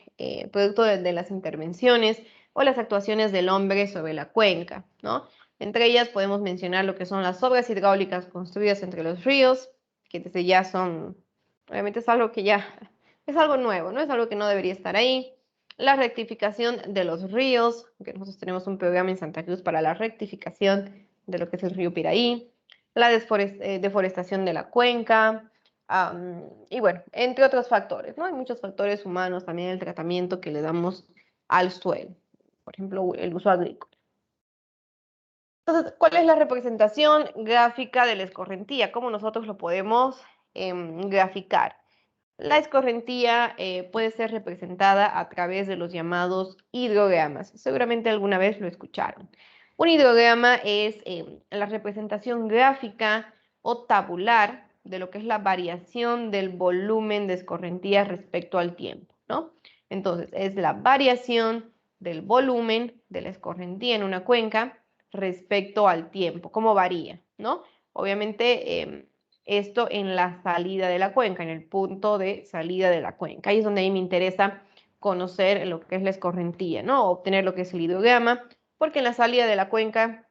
producto de las intervenciones o las actuaciones del hombre sobre la cuenca, ¿no? Entre ellas podemos mencionar lo que son las obras hidráulicas construidas entre los ríos, que desde ya son, obviamente es algo que ya es algo nuevo, ¿no? Es algo que no debería estar ahí. La rectificación de los ríos, que nosotros tenemos un programa en Santa Cruz para la rectificación de lo que es el río Piraí, la deforestación de la cuenca, y bueno, entre otros factores, ¿no? Hay muchos factores humanos, también el tratamiento que le damos al suelo, por ejemplo, el uso agrícola. Entonces, ¿cuál es la representación gráfica de la escorrentía? ¿Cómo nosotros lo podemos graficar? La escorrentía puede ser representada a través de los llamados hidrogramas. Seguramente alguna vez lo escucharon. Un hidrograma es la representación gráfica o tabular de lo que es la variación del volumen de escorrentía respecto al tiempo, ¿no? Entonces, es la variación del volumen de la escorrentía en una cuenca respecto al tiempo, cómo varía, ¿no? Obviamente, esto en la salida de la cuenca, en el punto de salida de la cuenca. Ahí es donde a mí me interesa conocer lo que es la escorrentía, ¿no? Obtener lo que es el hidrograma, porque en la salida de la cuenca,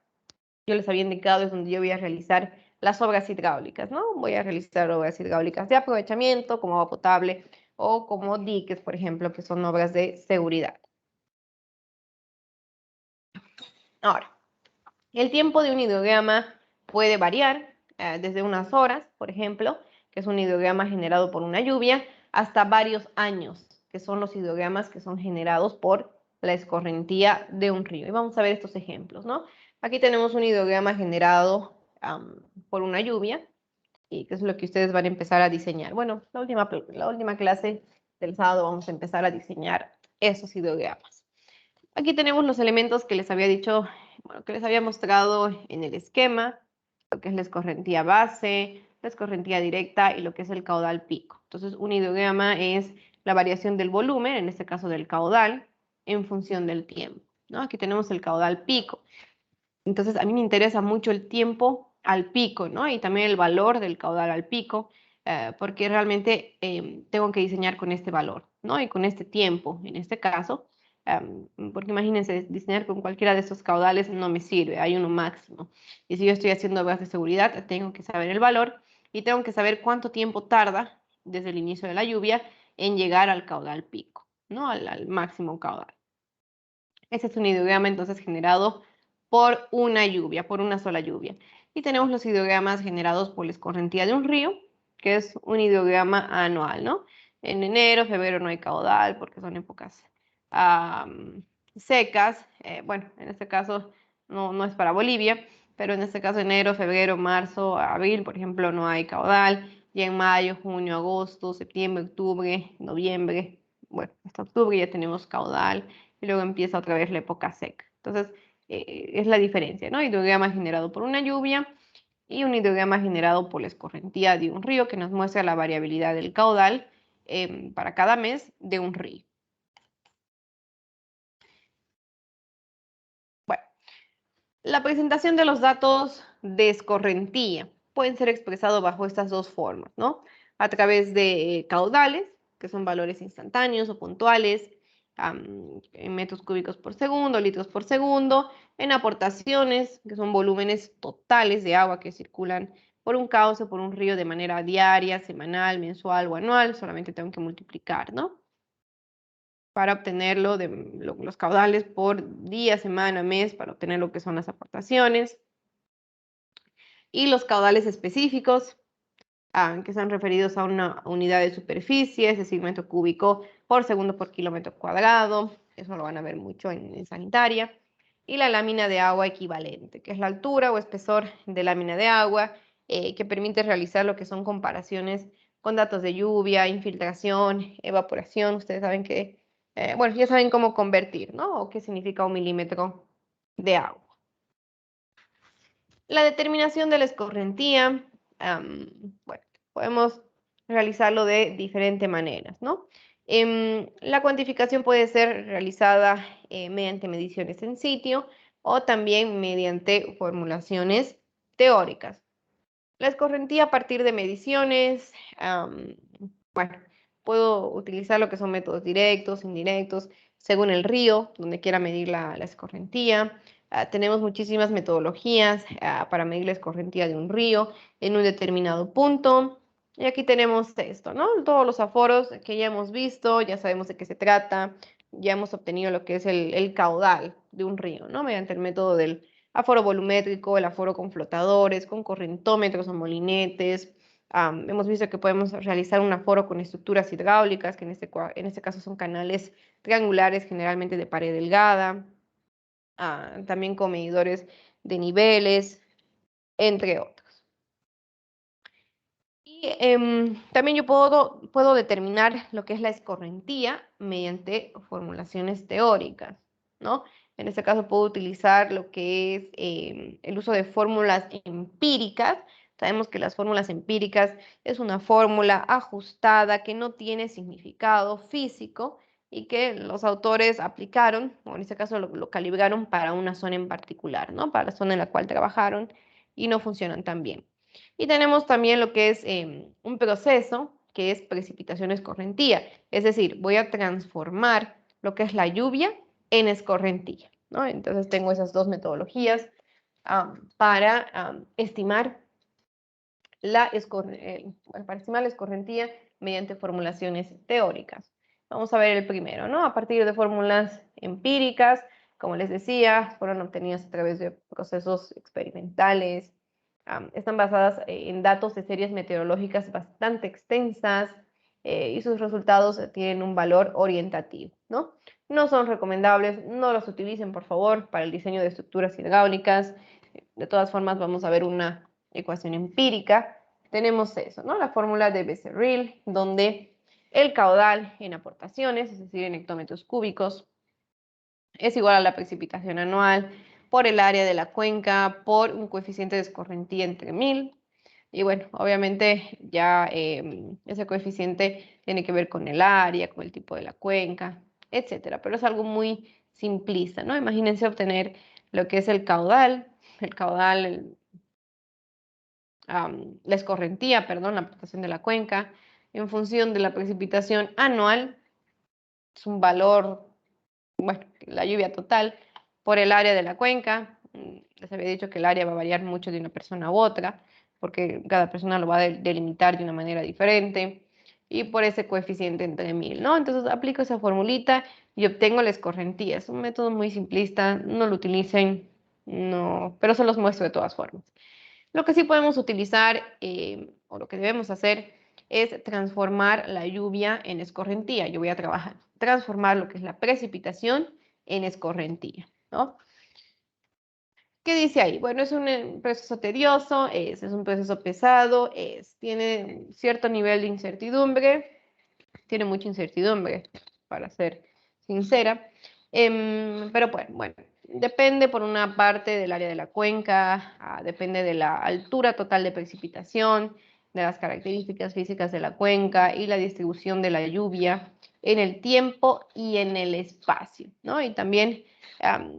yo les había indicado, es donde yo voy a realizar las obras hidráulicas, ¿no? Voy a realizar obras hidráulicas de aprovechamiento, como agua potable, o como diques, por ejemplo, que son obras de seguridad. Ahora, el tiempo de un hidrograma puede variar desde unas horas, por ejemplo, que es un hidrograma generado por una lluvia, hasta varios años, que son los hidrogramas que son generados por la escorrentía de un río. Y vamos a ver estos ejemplos, ¿no? Aquí tenemos un hidrograma generado por una lluvia, y que es lo que ustedes van a empezar a diseñar. Bueno, la última clase del sábado vamos a empezar a diseñar esos hidrogramas. Aquí tenemos los elementos que les había dicho, bueno, que les había mostrado en el esquema, lo que es la escorrentía base, la escorrentía directa y lo que es el caudal pico. Entonces, un hidrograma es la variación del volumen, en este caso del caudal, en función del tiempo, ¿no? Aquí tenemos el caudal pico. Entonces, a mí me interesa mucho el tiempo al pico, ¿no? Y también el valor del caudal al pico, porque realmente tengo que diseñar con este valor, ¿no? Y con este tiempo, en este caso, porque imagínense, diseñar con cualquiera de estos caudales no me sirve, hay uno máximo. Y si yo estoy haciendo obras de seguridad, tengo que saber el valor y tengo que saber cuánto tiempo tarda desde el inicio de la lluvia en llegar al caudal pico, ¿no? Al máximo caudal. Ese es un hidrograma entonces generado por una lluvia, por una sola lluvia. Y tenemos los hidrogramas generados por la escorrentía de un río, que es un hidrograma anual, ¿no? En enero, febrero no hay caudal porque son épocas secas. Bueno, en este caso no es para Bolivia, pero en este caso enero, febrero, marzo, abril, por ejemplo, no hay caudal. Y en mayo, junio, agosto, septiembre, octubre, noviembre, bueno, hasta octubre ya tenemos caudal y luego empieza otra vez la época seca. Entonces, es la diferencia, ¿no? Hidrograma generado por una lluvia y un hidrograma generado por la escorrentía de un río que nos muestra la variabilidad del caudal para cada mes de un río. Bueno, la presentación de los datos de escorrentía pueden ser expresados bajo estas dos formas, ¿no? A través de caudales, que que son valores instantáneos o puntuales, en metros cúbicos por segundo, litros por segundo, en aportaciones, que son volúmenes totales de agua que circulan por un cauce, por un río de manera diaria, semanal, mensual o anual, solamente tengo que multiplicar, ¿no? Para obtenerlo de los caudales por día, semana, mes, para obtener lo que son las aportaciones. Y los caudales específicos, que están referidos a una unidad de superficie, es decir, metro cúbico por segundo por kilómetro cuadrado. Eso lo van a ver mucho en sanitaria. Y la lámina de agua equivalente, que es la altura o espesor de lámina de agua, que permite realizar lo que son comparaciones con datos de lluvia, infiltración, evaporación. Ustedes saben que, bueno, ya saben cómo convertir, ¿no? O qué significa 1 milímetro de agua. La determinación de la escorrentía, bueno, podemos realizarlo de diferentes maneras, ¿no? La cuantificación puede ser realizada mediante mediciones en sitio o también mediante formulaciones teóricas. La escorrentía a partir de mediciones, bueno, puedo utilizar lo que son métodos directos, indirectos, según el río, donde quiera medir la escorrentía. Tenemos muchísimas metodologías para medir la escorrentía de un río en un determinado punto. Y aquí tenemos esto, ¿no? Todos los aforos que ya hemos visto, ya sabemos de qué se trata, ya hemos obtenido lo que es el caudal de un río, ¿no? Mediante el método del aforo volumétrico, el aforo con flotadores, con correntómetros o molinetes. Hemos visto que podemos realizar un aforo con estructuras hidráulicas, que en este caso son canales triangulares, generalmente de pared delgada. También con medidores de niveles, entre otros. Y también yo puedo determinar lo que es la escorrentía mediante formulaciones teóricas, ¿no? En este caso puedo utilizar lo que es el uso de fórmulas empíricas. Sabemos que las fórmulas empíricas es una fórmula ajustada que no tiene significado físico y que los autores aplicaron, o en este caso lo calibraron para una zona en particular, ¿no? Para la zona en la cual trabajaron y no funcionan tan bien. Y tenemos también lo que es un proceso que es precipitación escorrentía, es decir, voy a transformar lo que es la lluvia en escorrentía, ¿no? Entonces tengo esas dos metodologías para estimar la escorrentía mediante formulaciones teóricas. Vamos a ver el primero, ¿no? A partir de fórmulas empíricas, como les decía, fueron obtenidas a través de procesos experimentales. Están basadas en datos de series meteorológicas bastante extensas y sus resultados tienen un valor orientativo, ¿no? No son recomendables, no los utilicen, por favor, para el diseño de estructuras hidráulicas. De todas formas, vamos a ver una ecuación empírica. Tenemos eso, ¿no? La fórmula de Becerril, donde el caudal en aportaciones, es decir, en hectómetros cúbicos, es igual a la precipitación anual por el área de la cuenca, por un coeficiente de escorrentía entre 1000. Y bueno, obviamente ya ese coeficiente tiene que ver con el área, con el tipo de la cuenca, etcétera. Pero es algo muy simplista, ¿no? Imagínense obtener lo que es el caudal, la escorrentía, perdón, la aportación de la cuenca, en función de la precipitación anual, es un valor, bueno, la lluvia total, por el área de la cuenca. Les había dicho que el área va a variar mucho de una persona u otra, porque cada persona lo va a delimitar de una manera diferente, y por ese coeficiente entre 1000, ¿no? Entonces aplico esa formulita y obtengo la escorrentía. Es un método muy simplista, no lo utilicen, no, pero se los muestro de todas formas. Lo que sí podemos utilizar, o lo que debemos hacer, es transformar la lluvia en escorrentía. Yo voy a transformar lo que es la precipitación en escorrentía, ¿no? ¿Qué dice ahí? Bueno, es un proceso tedioso, es un proceso pesado, tiene cierto nivel de incertidumbre, tiene mucha incertidumbre, para ser sincera, pero bueno, depende por una parte del área de la cuenca, depende de la altura total de precipitación, de las características físicas de la cuenca y la distribución de la lluvia en el tiempo y en el espacio, ¿no? Y también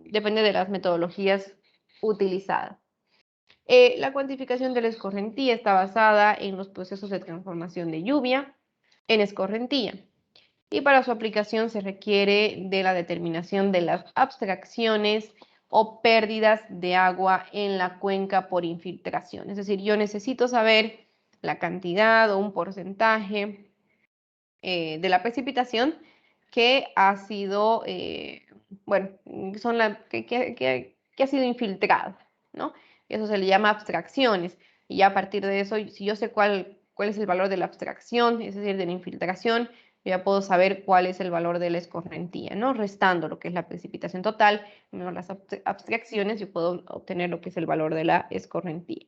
depende de las metodologías utilizadas. La cuantificación de la escorrentía está basada en los procesos de transformación de lluvia en escorrentía. Y para su aplicación se requiere de la determinación de las abstracciones o pérdidas de agua en la cuenca por infiltración. Es decir, yo necesito saber la cantidad o un porcentaje de la precipitación que ha sido, bueno, que ha sido infiltrada, ¿no? Eso se le llama abstracciones. Y ya a partir de eso, si yo sé cuál es el valor de la abstracción, es decir, de la infiltración, yo ya puedo saber cuál es el valor de la escorrentía, ¿no? Restando lo que es la precipitación total, menos las abstracciones, yo puedo obtener lo que es el valor de la escorrentía.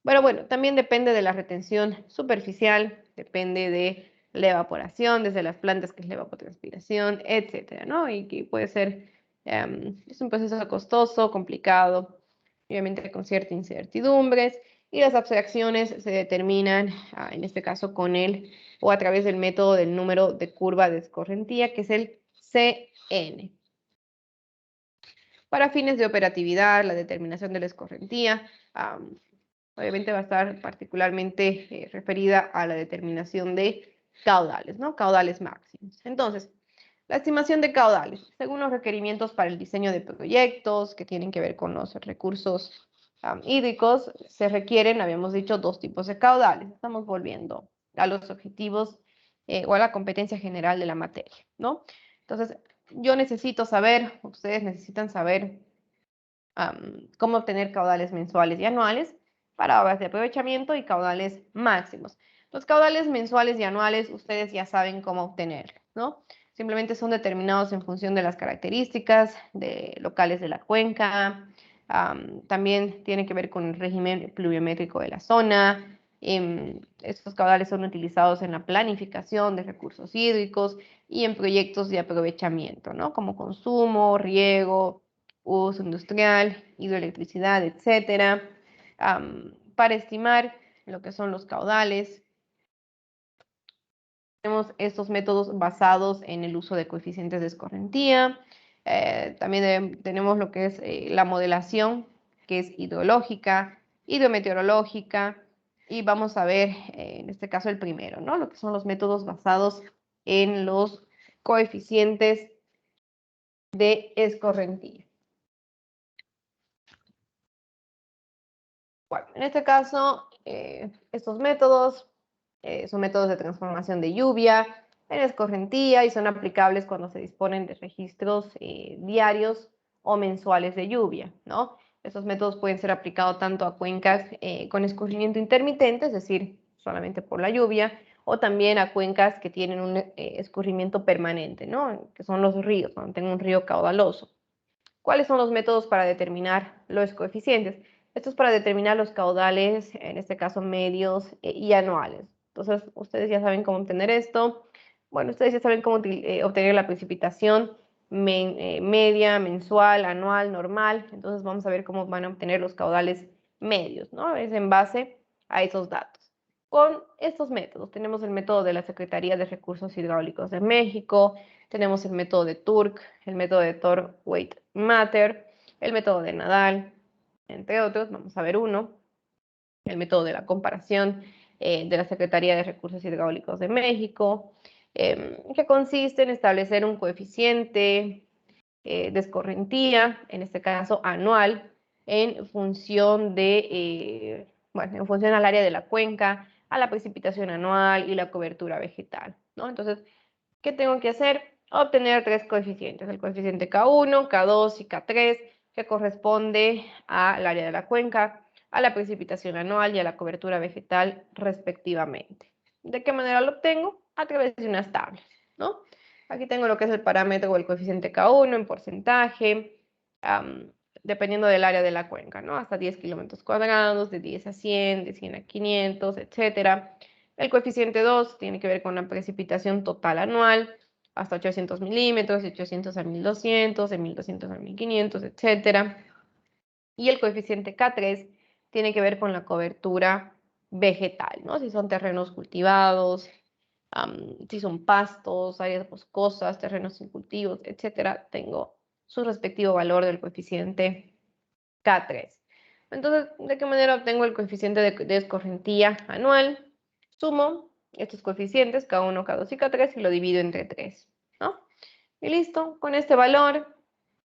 Pero bueno, también depende de la retención superficial, depende de la evaporación, desde las plantas, que es la evapotranspiración, etcétera, ¿no? Y que puede ser, es un proceso costoso, complicado, obviamente con ciertas incertidumbres, y las abstracciones se determinan, en este caso, con o a través del método del número de curva de escorrentía, que es el CN. Para fines de operatividad, la determinación de la escorrentía, obviamente va a estar particularmente referida a la determinación de caudales, ¿no? Caudales máximos. Entonces, la estimación de caudales, según los requerimientos para el diseño de proyectos que tienen que ver con los recursos hídricos, se requieren, habíamos dicho, dos tipos de caudales. Estamos volviendo a los objetivos o a la competencia general de la materia, ¿no? Entonces, yo necesito saber, ustedes necesitan saber cómo obtener caudales mensuales y anuales para obras de aprovechamiento y caudales máximos. Los caudales mensuales y anuales, ustedes ya saben cómo obtenerlos, ¿no? Simplemente son determinados en función de las características locales de la cuenca. También tiene que ver con el régimen pluviométrico de la zona. Estos caudales son utilizados en la planificación de recursos hídricos y en proyectos de aprovechamiento, ¿no? Como consumo, riego, uso industrial, hidroelectricidad, etcétera. Para estimar lo que son los caudales, tenemos estos métodos basados en el uso de coeficientes de escorrentía. También tenemos lo que es la modelación, que es hidrológica, hidrometeorológica, y vamos a ver en este caso el primero, ¿no? Lo que son los métodos basados en los coeficientes de escorrentía. Bueno, en este caso, estos métodos son métodos de transformación de lluvia en escorrentía y son aplicables cuando se disponen de registros diarios o mensuales de lluvia, ¿no? Estos métodos pueden ser aplicados tanto a cuencas con escurrimiento intermitente, es decir, solamente por la lluvia, o también a cuencas que tienen un escurrimiento permanente, ¿no? Que son los ríos, cuando tengo un río caudaloso. ¿Cuáles son los métodos para determinar los coeficientes? Esto es para determinar los caudales, en este caso medios y anuales. Entonces, ustedes ya saben cómo obtener esto. Bueno, ustedes ya saben cómo obtener la precipitación media, mensual, anual, normal. Entonces, vamos a ver cómo van a obtener los caudales medios, ¿no? Es en base a esos datos. Con estos métodos, tenemos el método de la Secretaría de Recursos Hidráulicos de México, tenemos el método de Turk, el método de Thor-Weight-Matter, el método de Nadal, entre otros. Vamos a ver uno, el método de la comparación de la Secretaría de Recursos Hidráulicos de México, que consiste en establecer un coeficiente de escorrentía, en este caso anual, en función en función al área de la cuenca, a la precipitación anual y la cobertura vegetal, ¿no? Entonces, ¿qué tengo que hacer? Obtener tres coeficientes, el coeficiente K1, K2 y K3, que corresponde al área de la cuenca, a la precipitación anual y a la cobertura vegetal respectivamente. ¿De qué manera lo obtengo? A través de unas tablas, ¿no? Aquí tengo lo que es el parámetro o el coeficiente K1 en porcentaje, dependiendo del área de la cuenca, ¿no? Hasta 10 kilómetros cuadrados, de 10 a 100, de 100 a 500, etcétera. El coeficiente 2 tiene que ver con la precipitación total anual, hasta 800 milímetros, de 800 a 1200, de 1200 a 1500, etc. Y el coeficiente K3 tiene que ver con la cobertura vegetal, ¿no? Si son terrenos cultivados, si son pastos, áreas boscosas, terrenos sin cultivos, etc. Tengo su respectivo valor del coeficiente K3. Entonces, ¿de qué manera obtengo el coeficiente de escorrentía anual? Sumo estos coeficientes, K1, K2 y K3, y lo divido entre 3, ¿no? Y listo, con este valor,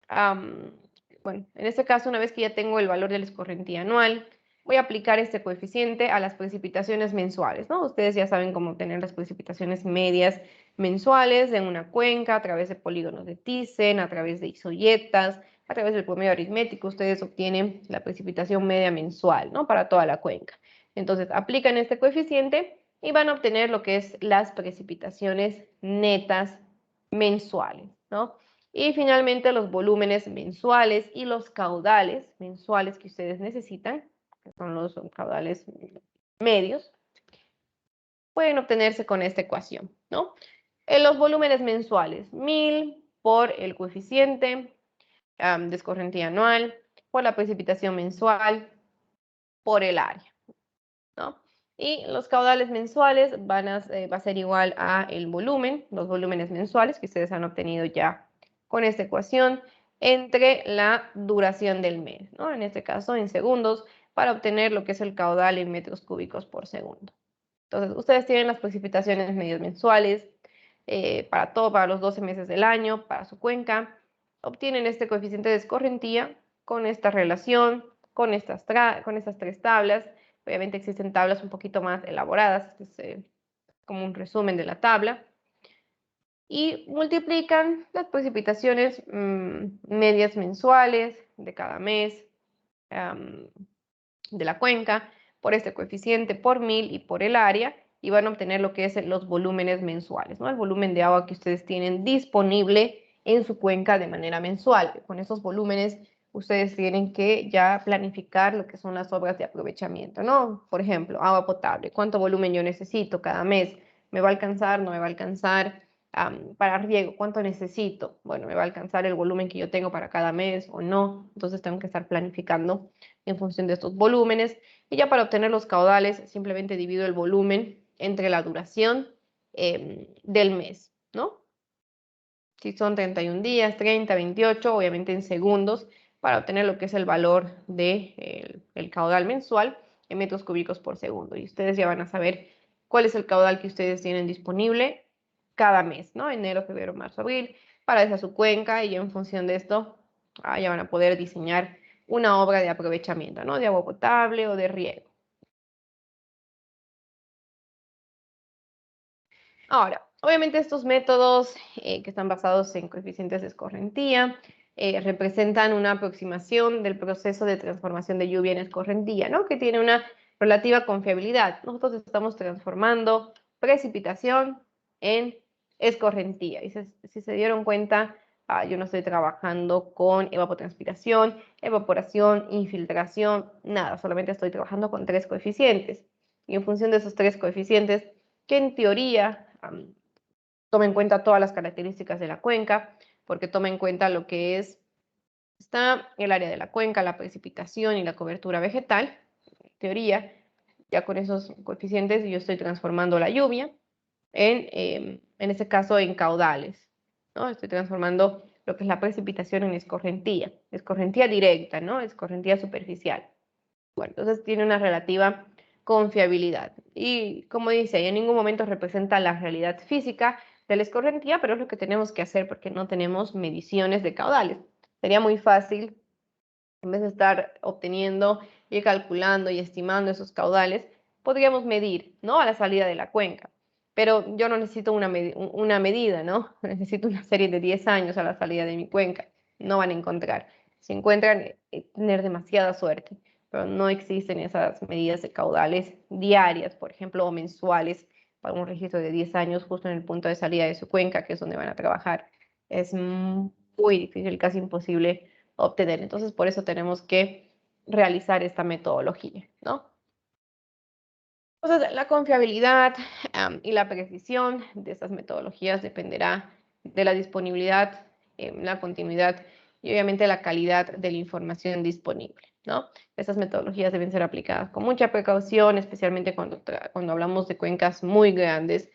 bueno, en este caso, una vez que ya tengo el valor de la escorrentía anual, voy a aplicar este coeficiente a las precipitaciones mensuales, ¿no? Ustedes ya saben cómo obtener las precipitaciones medias mensuales en una cuenca a través de polígonos de Thyssen, a través de isoyetas, a través del promedio aritmético. Ustedes obtienen la precipitación media mensual, ¿no? Para toda la cuenca. Entonces, aplican este coeficiente y van a obtener lo que es las precipitaciones netas mensuales, ¿no? Y finalmente los volúmenes mensuales y los caudales mensuales que ustedes necesitan, que son los caudales medios, pueden obtenerse con esta ecuación, ¿no? En los volúmenes mensuales, 1000 por el coeficiente de escorrentía anual, por la precipitación mensual, por el área, ¿no? Y los caudales mensuales va a ser igual a el volumen, los volúmenes mensuales que ustedes han obtenido ya con esta ecuación, entre la duración del mes, ¿no? En este caso en segundos, para obtener lo que es el caudal en metros cúbicos por segundo. Entonces, ustedes tienen las precipitaciones medias mensuales para los 12 meses del año, para su cuenca. Obtienen este coeficiente de escorrentía con esta relación, con estas 3 tablas. Obviamente existen tablas un poquito más elaboradas, este es como un resumen de la tabla. Y multiplican las precipitaciones medias mensuales de cada mes de la cuenca por este coeficiente por 1000 y por el área, y van a obtener lo que es los volúmenes mensuales, ¿no? El volumen de agua que ustedes tienen disponible en su cuenca de manera mensual. Con esos volúmenes ustedes tienen que ya planificar lo que son las obras de aprovechamiento, ¿no? Por ejemplo, agua potable, ¿cuánto volumen yo necesito cada mes? ¿Me va a alcanzar? ¿No me va a alcanzar? Para riego, ¿cuánto necesito? Bueno, ¿me va a alcanzar el volumen que yo tengo para cada mes o no? Entonces tengo que estar planificando en función de estos volúmenes. Y ya para obtener los caudales, simplemente divido el volumen entre la duración del mes, ¿no? Si son 31 días, 30, 28, obviamente en segundos, para obtener lo que es el valor del caudal mensual en metros cúbicos por segundo. Y ustedes ya van a saber cuál es el caudal que ustedes tienen disponible cada mes, ¿no? Enero, febrero, marzo, abril, para esa su cuenca, y en función de esto ya van a poder diseñar una obra de aprovechamiento, ¿no? De agua potable o de riego. Ahora, obviamente estos métodos que están basados en coeficientes de escorrentía representan una aproximación del proceso de transformación de lluvia en escorrentía, ¿no? Que tiene una relativa confiabilidad. Nosotros estamos transformando precipitación en escorrentía. Y si se dieron cuenta, yo no estoy trabajando con evapotranspiración, evaporación, infiltración, nada. Solamente estoy trabajando con 3 coeficientes. Y en función de esos 3 coeficientes, que en teoría toma en cuenta todas las características de la cuenca, porque toma en cuenta lo que está el área de la cuenca, la precipitación y la cobertura vegetal. En teoría, ya con esos coeficientes yo estoy transformando la lluvia en este caso en caudales, ¿no? Estoy transformando lo que es la precipitación en escorrentía directa, ¿no? Escorrentía superficial. Bueno, entonces tiene una relativa confiabilidad. Y como dice, en ningún momento representa la realidad física de la escorrentía, pero es lo que tenemos que hacer porque no tenemos mediciones de caudales. Sería muy fácil, en vez de estar obteniendo y calculando y estimando esos caudales, podríamos medir, ¿no? A la salida de la cuenca. Pero yo no necesito una medida, ¿no? Necesito una serie de 10 años a la salida de mi cuenca. No van a encontrar. Si encuentran, tener demasiada suerte. Pero no existen esas medidas de caudales diarias, por ejemplo, o mensuales, para un registro de 10 años justo en el punto de salida de su cuenca, que es donde van a trabajar. Es muy difícil, casi imposible obtener. Entonces, por eso tenemos que realizar esta metodología, ¿no? Entonces, la confiabilidad y la precisión de estas metodologías dependerá de la disponibilidad, la continuidad y obviamente la calidad de la información disponible, ¿no? Estas metodologías deben ser aplicadas con mucha precaución, especialmente cuando hablamos de cuencas muy grandes,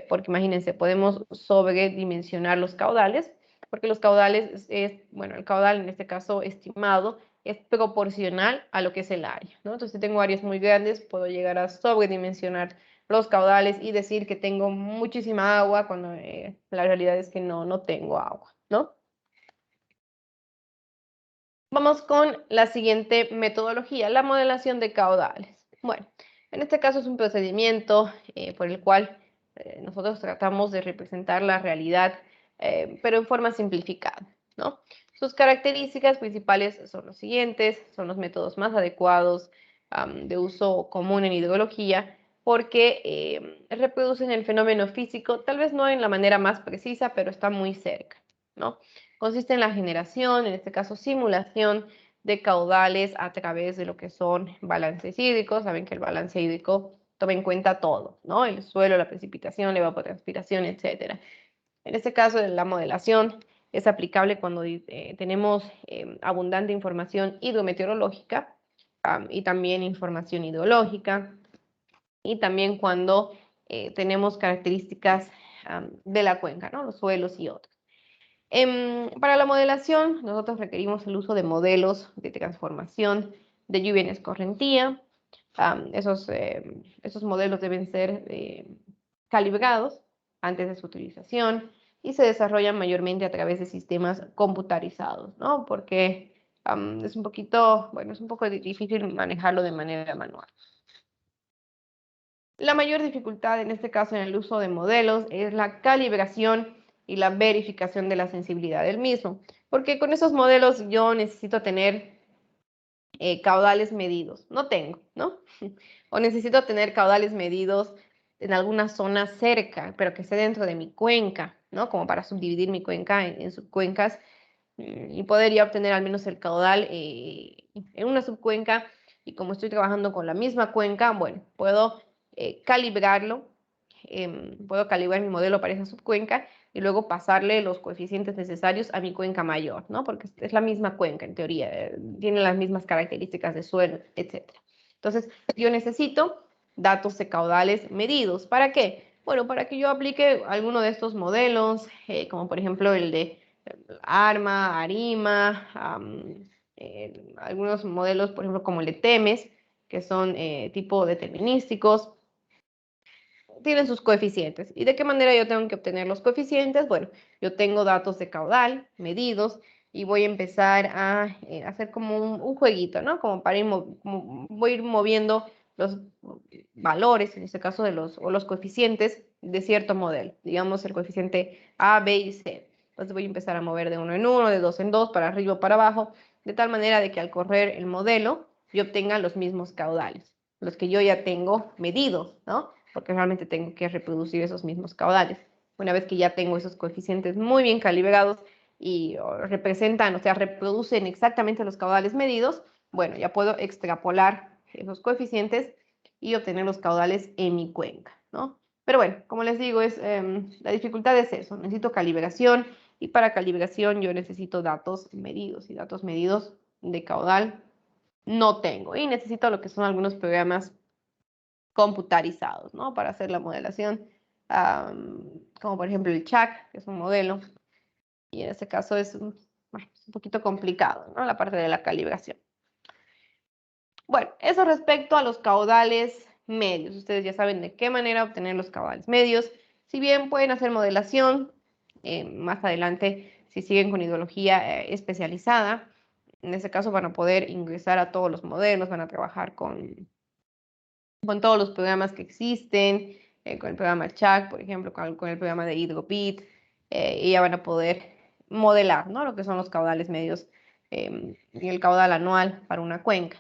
porque imagínense, podemos sobredimensionar los caudales, porque los caudales bueno, el caudal en este caso estimado es proporcional a lo que es el área, ¿no? Entonces, si tengo áreas muy grandes, puedo llegar a sobredimensionar los caudales y decir que tengo muchísima agua cuando la realidad es que no tengo agua, ¿no? Vamos con la siguiente metodología, la modelación de caudales. Bueno, en este caso es un procedimiento por el cual nosotros tratamos de representar la realidad, pero en forma simplificada, ¿no? Sus características principales son los siguientes, son los métodos más adecuados de uso común en hidrología, porque reproducen el fenómeno físico, tal vez no en la manera más precisa, pero está muy cerca, ¿no? Consiste en la generación, en este caso simulación, de caudales a través de lo que son balances hídricos. Saben que el balance hídrico toma en cuenta todo, ¿no? El suelo, la precipitación, la evapotranspiración, etc. En este caso, la modelación es aplicable cuando tenemos abundante información hidrometeorológica y también información hidrológica, y también cuando tenemos características de la cuenca, ¿no? Los suelos y otros. Para la modelación, nosotros requerimos el uso de modelos de transformación de lluvia en escorrentía. Esos modelos deben ser calibrados antes de su utilización y se desarrollan mayormente a través de sistemas computarizados, ¿no? Porque es un poco difícil manejarlo de manera manual. La mayor dificultad en este caso en el uso de modelos es la calibración y la verificación de la sensibilidad del mismo, porque con esos modelos yo necesito tener caudales medidos, no tengo, ¿no? O necesito tener caudales medidos en alguna zona cerca, pero que esté dentro de mi cuenca, ¿no? Como para subdividir mi cuenca en subcuencas y poder ya obtener al menos el caudal en una subcuenca, y como estoy trabajando con la misma cuenca, bueno, puedo calibrarlo, puedo calibrar mi modelo para esa subcuenca y luego pasarle los coeficientes necesarios a mi cuenca mayor, ¿no? Porque es la misma cuenca en teoría, tiene las mismas características de suelo, etc. Entonces, yo necesito datos de caudales medidos. ¿Para qué? Bueno, para que yo aplique alguno de estos modelos, como por ejemplo el de ARMA, ARIMA, algunos modelos, por ejemplo, como el de TEMES, que son tipo determinísticos, tienen sus coeficientes. ¿Y de qué manera yo tengo que obtener los coeficientes? Bueno, yo tengo datos de caudal medidos y voy a empezar a hacer como un jueguito, ¿no? Como para voy a ir moviendo los valores, en este caso o los coeficientes de cierto modelo. Digamos el coeficiente A, B y C. Entonces voy a empezar a mover de uno en uno, de dos en dos, para arriba o para abajo, de tal manera de que al correr el modelo yo obtenga los mismos caudales, los que yo ya tengo medidos, ¿no? Porque realmente tengo que reproducir esos mismos caudales. Una vez que ya tengo esos coeficientes muy bien calibrados y representan, o sea, reproducen exactamente los caudales medidos, bueno, ya puedo extrapolar esos coeficientes y obtener los caudales en mi cuenca, ¿no? Pero bueno, como les digo, la dificultad es eso, necesito calibración, y para calibración yo necesito datos medidos, y datos medidos de caudal no tengo, y necesito lo que son algunos programas computarizados, ¿no? Para hacer la modelación, como por ejemplo el CHAC, que es un modelo, y en este caso es un poquito complicado, ¿no? La parte de la calibración. Bueno, eso respecto a los caudales medios. Ustedes ya saben de qué manera obtener los caudales medios. Si bien pueden hacer modelación, más adelante, si siguen con hidrología especializada, en este caso van a poder ingresar a todos los modelos, van a trabajar con todos los programas que existen, con el programa CHAC, por ejemplo, con el programa de HydroPit, y ya van a poder modelar, ¿no? Lo que son los caudales medios y el caudal anual para una cuenca.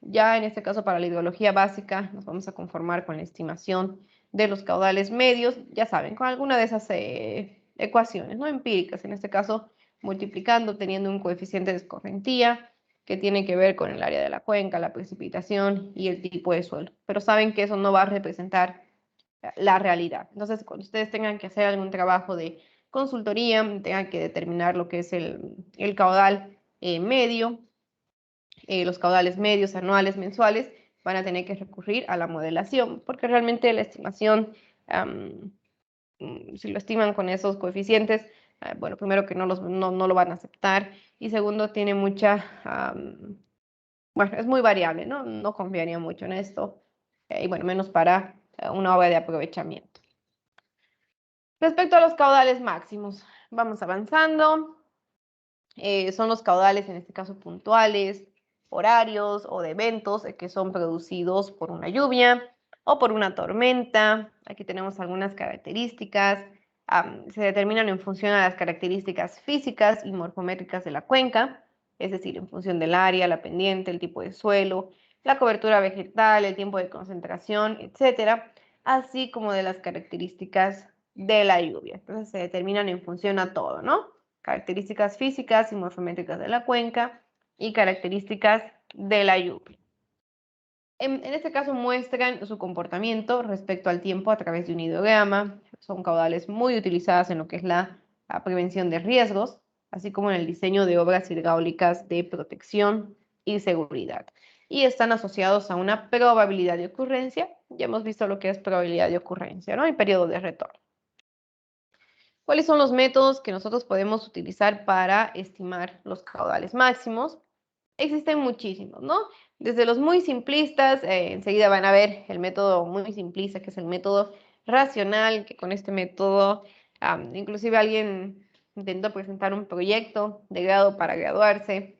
Ya en este caso, para la hidrología básica, nos vamos a conformar con la estimación de los caudales medios, ya saben, con alguna de esas ecuaciones, ¿no? Empíricas, en este caso, multiplicando, teniendo un coeficiente de escorrentía, que tiene que ver con el área de la cuenca, la precipitación y el tipo de suelo. Pero saben que eso no va a representar la realidad. Entonces, cuando ustedes tengan que hacer algún trabajo de consultoría, tengan que determinar lo que es el caudal medio, los caudales medios, anuales, mensuales, van a tener que recurrir a la modelación, porque realmente la estimación, si lo estiman con esos coeficientes, bueno, primero que no lo van a aceptar, y segundo, tiene mucha, bueno, es muy variable, ¿no? No confiaría mucho en esto, y bueno, menos para una obra de aprovechamiento. Respecto a los caudales máximos, vamos avanzando. Son los caudales, en este caso puntuales, horarios o de eventos que son producidos por una lluvia o por una tormenta. Aquí tenemos algunas características. Se determinan en función a las características físicas y morfométricas de la cuenca, es decir, en función del área, la pendiente, el tipo de suelo, la cobertura vegetal, el tiempo de concentración, etcétera, así como de las características de la lluvia. Entonces se determinan en función a todo, ¿no? Características físicas y morfométricas de la cuenca y características de la lluvia. En este caso muestran su comportamiento respecto al tiempo a través de un hidrograma. Son caudales muy utilizadas en lo que es la prevención de riesgos, así como en el diseño de obras hidráulicas de protección y seguridad. Y están asociados a una probabilidad de ocurrencia. Ya hemos visto lo que es probabilidad de ocurrencia, ¿no? Y periodo de retorno. ¿Cuáles son los métodos que nosotros podemos utilizar para estimar los caudales máximos? Existen muchísimos, ¿no? Desde los muy simplistas, enseguida van a ver el método muy simplista, que es el método racional, que con este método, inclusive alguien intentó presentar un proyecto de grado para graduarse,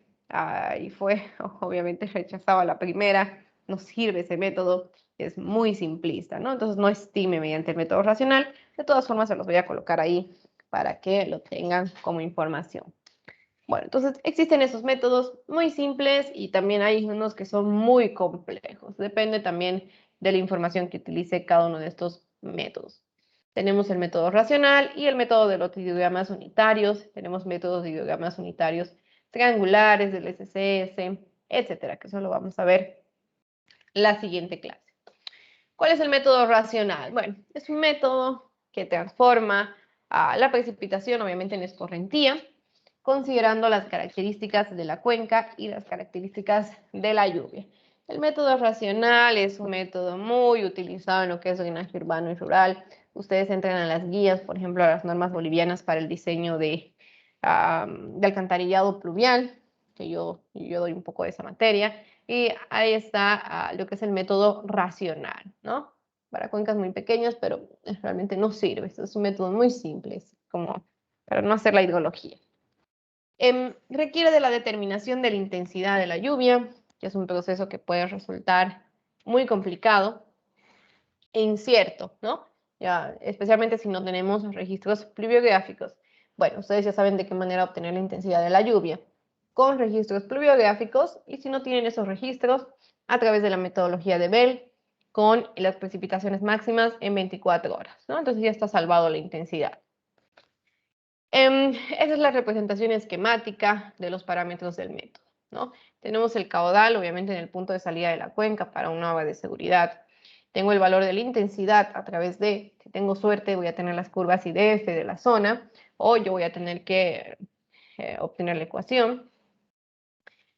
y fue obviamente rechazado a la primera. No sirve ese método, es muy simplista, ¿no? Entonces no estime mediante el método racional. De todas formas se los voy a colocar ahí para que lo tengan como información. Bueno, entonces existen esos métodos muy simples y también hay unos que son muy complejos. Depende también de la información que utilice cada uno de estos métodos. Tenemos el método racional y el método de los ideogramas unitarios. Tenemos métodos de ideogramas unitarios triangulares, del SCS, etcétera, que eso lo vamos a ver la siguiente clase. ¿Cuál es el método racional? Bueno, es un método que transforma la precipitación, obviamente, en escorrentía, considerando las características de la cuenca y las características de la lluvia. El método racional es un método muy utilizado en lo que es drenaje urbano y rural. Ustedes entran a las guías, por ejemplo, a las normas bolivianas para el diseño de alcantarillado pluvial, que yo doy un poco de esa materia, y ahí está lo que es el método racional, ¿no? Para cuencas muy pequeñas, pero realmente no sirve. Esto es un método muy simple, es como para no hacer la hidrología. Requiere de la determinación de la intensidad de la lluvia, que es un proceso que puede resultar muy complicado e incierto, ¿no? Ya, especialmente si no tenemos registros pluviográficos. Bueno, ustedes ya saben de qué manera obtener la intensidad de la lluvia, con registros pluviográficos, y si no tienen esos registros, a través de la metodología de Bell, con las precipitaciones máximas en 24 horas, ¿no? Entonces ya está salvado la intensidad. Esa es la representación esquemática de los parámetros del método, ¿no? Tenemos el caudal, obviamente, en el punto de salida de la cuenca para una obra de seguridad. Tengo el valor de la intensidad a través de, si tengo suerte, voy a tener las curvas IDF de la zona, o yo voy a tener que obtener la ecuación.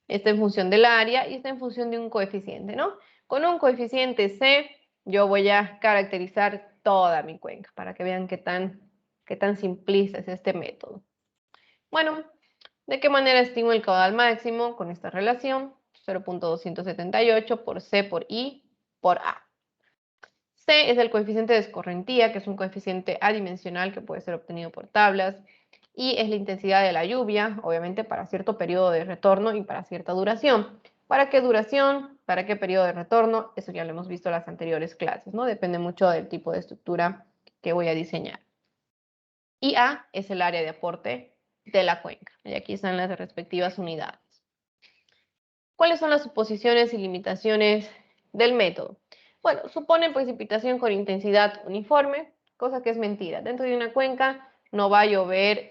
Está en función del área y está en función de un coeficiente, ¿no? Con un coeficiente C, yo voy a caracterizar toda mi cuenca para que vean qué tan simplista es este método. Bueno, ¿de qué manera estimo el caudal máximo? Con esta relación, 0.278 por C por I por A. C es el coeficiente de escorrentía, que es un coeficiente adimensional que puede ser obtenido por tablas, y es la intensidad de la lluvia, obviamente para cierto periodo de retorno y para cierta duración. ¿Para qué duración? ¿Para qué periodo de retorno? Eso ya lo hemos visto en las anteriores clases, ¿no? Depende mucho del tipo de estructura que voy a diseñar. Y A es el área de aporte de la cuenca. Y aquí están las respectivas unidades. ¿Cuáles son las suposiciones y limitaciones del método? Bueno, suponen precipitación con intensidad uniforme, cosa que es mentira. Dentro de una cuenca no va a llover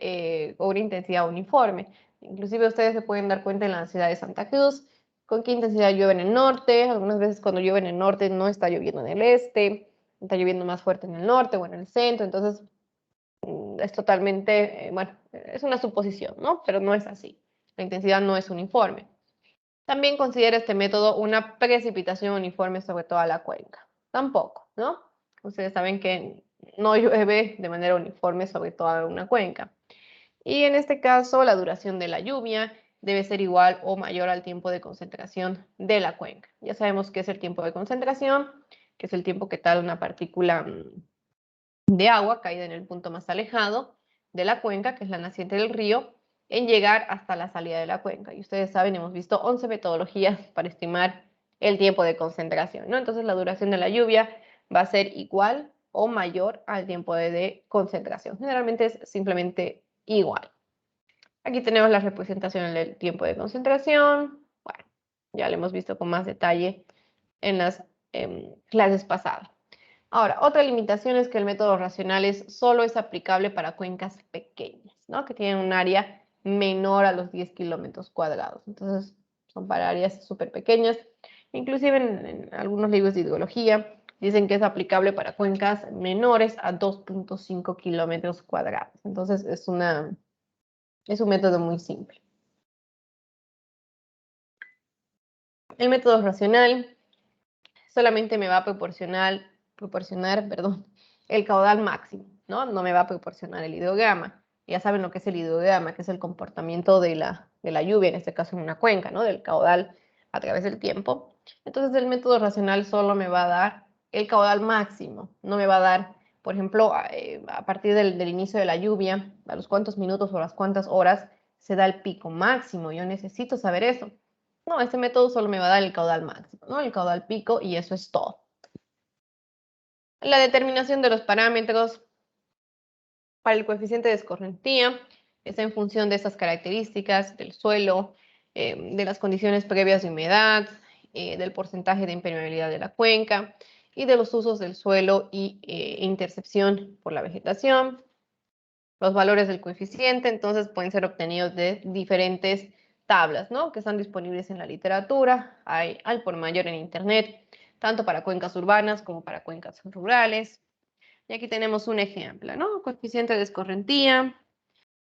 con una intensidad uniforme. Inclusive ustedes se pueden dar cuenta en la ciudad de Santa Cruz con qué intensidad llueve en el norte. Algunas veces cuando llueve en el norte no está lloviendo en el este, está lloviendo más fuerte en el norte o en el centro. Entonces es totalmente, bueno, es una suposición, ¿no? Pero no es así. La intensidad no es uniforme. También considera este método una precipitación uniforme sobre toda la cuenca. Tampoco, ¿no? Ustedes saben que no llueve de manera uniforme sobre toda una cuenca. Y en este caso, la duración de la lluvia debe ser igual o mayor al tiempo de concentración de la cuenca. Ya sabemos qué es el tiempo de concentración. que es el tiempo que tarda una partícula de agua caída en el punto más alejado de la cuenca, que es la naciente del río, en llegar hasta la salida de la cuenca. Y ustedes saben, hemos visto 11 metodologías para estimar el tiempo de concentración, ¿no? Entonces la duración de la lluvia va a ser igual o mayor al tiempo de concentración. Generalmente es simplemente igual. Aquí tenemos la representación del tiempo de concentración. Bueno, ya lo hemos visto con más detalle en las clases pasadas. Ahora, otra limitación es que el método racional solo es aplicable para cuencas pequeñas, ¿no? Que tienen un área menor a los 10 kilómetros cuadrados. Entonces, son para áreas súper pequeñas. Inclusive en algunos libros de hidrología dicen que es aplicable para cuencas menores a 2.5 kilómetros cuadrados. Entonces, es un método muy simple. El método racional solamente me va a proporcionar, el caudal máximo, ¿no? No me va a proporcionar el hidrograma. Ya saben lo que es el hidrograma, que es el comportamiento de la lluvia, en este caso en una cuenca, ¿no? Del caudal a través del tiempo. Entonces el método racional solo me va a dar el caudal máximo, no me va a dar, por ejemplo, a partir del inicio de la lluvia, a los cuántos minutos o las cuántas horas se da el pico máximo. Yo necesito saber eso. No, este método solo me va a dar el caudal máximo, ¿no? El caudal pico y eso es todo. La determinación de los parámetros para el coeficiente de escorrentía es en función de estas características del suelo, de las condiciones previas de humedad, del porcentaje de impermeabilidad de la cuenca y de los usos del suelo y intercepción por la vegetación. Los valores del coeficiente, entonces, pueden ser obtenidos de diferentes tablas, ¿no? Que están disponibles en la literatura, hay al por mayor en internet, tanto para cuencas urbanas como para cuencas rurales. Y aquí tenemos un ejemplo, ¿no? Coeficiente de escorrentía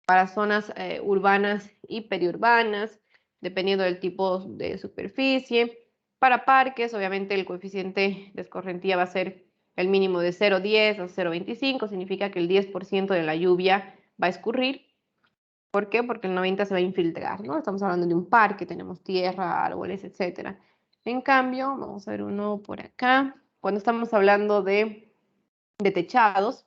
para zonas urbanas y periurbanas, dependiendo del tipo de superficie. Para parques, obviamente, el coeficiente de escorrentía va a ser el mínimo de 0,10 a 0,25, significa que el 10% de la lluvia va a escurrir. ¿Por qué? Porque el 90 se va a infiltrar, ¿no? Estamos hablando de un parque, tenemos tierra, árboles, etc. En cambio, vamos a ver uno por acá. Cuando estamos hablando de techados,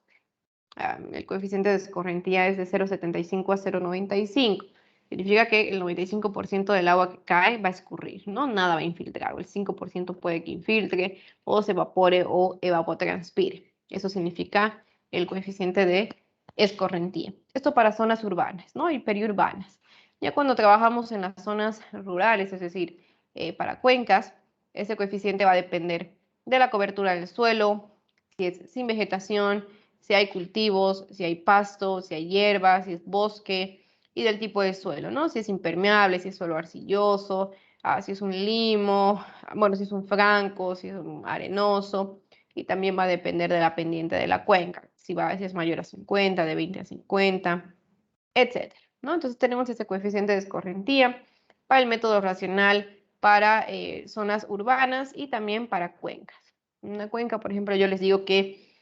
el coeficiente de escorrentía es de 0,75 a 0,95. Significa que el 95% del agua que cae va a escurrir, ¿no? Nada va a infiltrar, o el 5% puede que infiltre, o se evapore, o evapotranspire. Eso significa el coeficiente de escorrentía. Esto para zonas urbanas, ¿no? Y periurbanas. Ya cuando trabajamos en las zonas rurales, es decir, para cuencas, ese coeficiente va a depender de la cobertura del suelo, si es sin vegetación, si hay cultivos, si hay pasto, si hay hierba, si es bosque, y del tipo de suelo, ¿no? Si es impermeable, si es suelo arcilloso, si es un limo, bueno, si es un franco, si es un arenoso, y también va a depender de la pendiente de la cuenca, si es mayor a 50, de 20 a 50, etc., ¿no? Entonces tenemos ese coeficiente de escorrentía para el método racional para zonas urbanas y también para cuencas. Una cuenca, por ejemplo, yo les digo que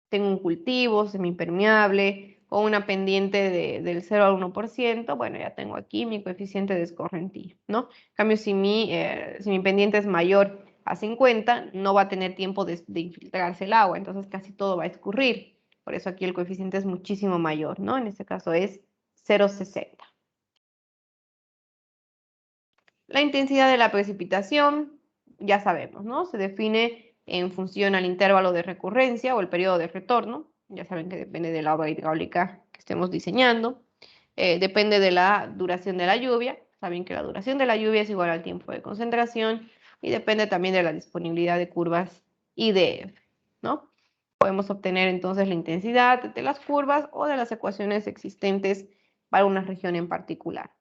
tengo un cultivo semiimpermeable o una pendiente del 0 al 1%, bueno, ya tengo aquí mi coeficiente de escorrentía, ¿no? En cambio, si mi pendiente es mayor a 50, no va a tener tiempo de infiltrarse el agua, entonces casi todo va a escurrir. Por eso aquí el coeficiente es muchísimo mayor, ¿no? En este caso es 0,60. La intensidad de la precipitación, ya sabemos, ¿no? Se define en función al intervalo de recurrencia o el periodo de retorno. Ya saben que depende de la obra hidráulica que estemos diseñando. Depende de la duración de la lluvia. Saben que la duración de la lluvia es igual al tiempo de concentración y depende también de la disponibilidad de curvas IDF, ¿no? Podemos obtener entonces la intensidad de las curvas o de las ecuaciones existentes para una región en particular.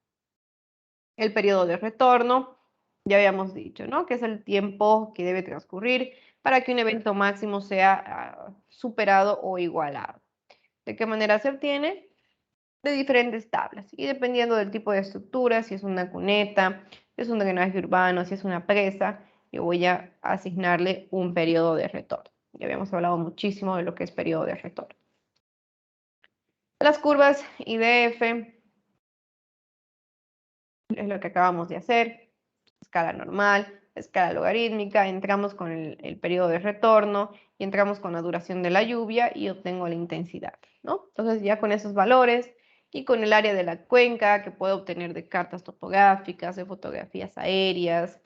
El periodo de retorno, ya habíamos dicho, ¿no? Que es el tiempo que debe transcurrir para que un evento máximo sea superado o igualado. ¿De qué manera se obtiene? De diferentes tablas. Y dependiendo del tipo de estructura, si es una cuneta, si es un drenaje urbano, si es una presa, yo voy a asignarle un periodo de retorno. Ya habíamos hablado muchísimo de lo que es periodo de retorno. Las curvas IDF es lo que acabamos de hacer. Escala normal, escala logarítmica, entramos con el periodo de retorno y entramos con la duración de la lluvia y obtengo la intensidad, ¿no? Entonces ya con esos valores y con el área de la cuenca que puedo obtener de cartas topográficas, de fotografías aéreas,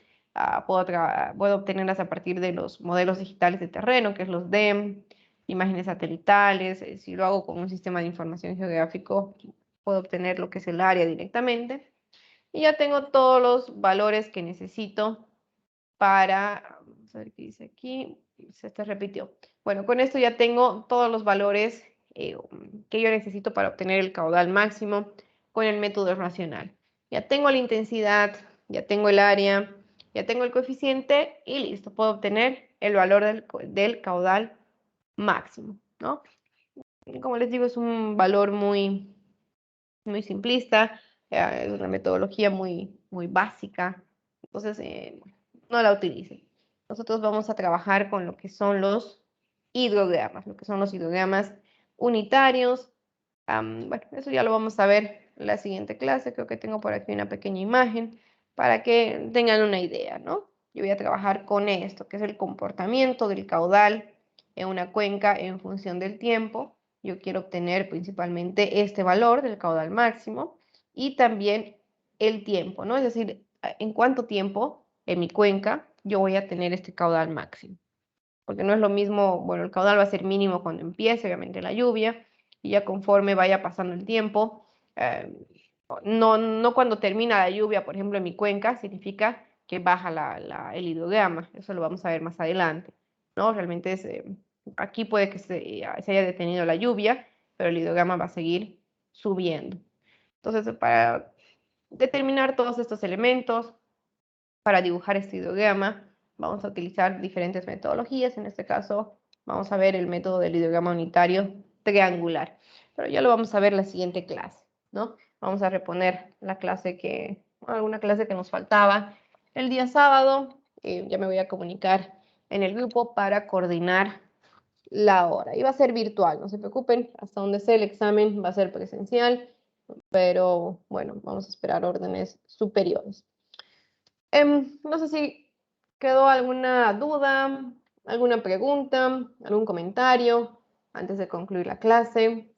puedo obtenerlas a partir de los modelos digitales de terreno, que es los DEM, imágenes satelitales. Si lo hago con un sistema de información geográfico, puedo obtener lo que es el área directamente. Y ya tengo todos los valores que necesito para, vamos a ver qué dice aquí, se repitió. Bueno, con esto ya tengo todos los valores que yo necesito para obtener el caudal máximo con el método racional. Ya tengo la intensidad, ya tengo el área, ya tengo el coeficiente y listo, puedo obtener el valor del caudal máximo, ¿no? Como les digo, es un valor muy simplista, es una metodología muy básica, entonces no la utilicen. Nosotros vamos a trabajar con lo que son los hidrogramas, unitarios. Bueno, eso ya lo vamos a ver en la siguiente clase. Creo que tengo por aquí una pequeña imagen para que tengan una idea, ¿no? Yo voy a trabajar con esto, que es el comportamiento del caudal en una cuenca en función del tiempo. Yo quiero obtener principalmente este valor del caudal máximo y también el tiempo, ¿no? Es decir, en cuánto tiempo en mi cuenca yo voy a tener este caudal máximo. Porque no es lo mismo, bueno, el caudal va a ser mínimo cuando empiece, obviamente, la lluvia, y ya conforme vaya pasando el tiempo, no cuando termina la lluvia, por ejemplo, en mi cuenca, significa que baja el hidrograma. Eso lo vamos a ver más adelante, ¿no? Realmente aquí puede que se haya detenido la lluvia, pero el hidrograma va a seguir subiendo. Entonces, para determinar todos estos elementos, para dibujar este hidrograma, vamos a utilizar diferentes metodologías. En este caso, vamos a ver el método del hidrograma unitario triangular. Pero ya lo vamos a ver en la siguiente clase, ¿no? Vamos a reponer alguna clase que nos faltaba el día sábado. Ya me voy a comunicar en el grupo para coordinar la hora. Y va a ser virtual, no se preocupen, hasta donde sea el examen va a ser presencial, pero bueno, vamos a esperar órdenes superiores. No sé si quedó alguna duda, alguna pregunta, algún comentario antes de concluir la clase.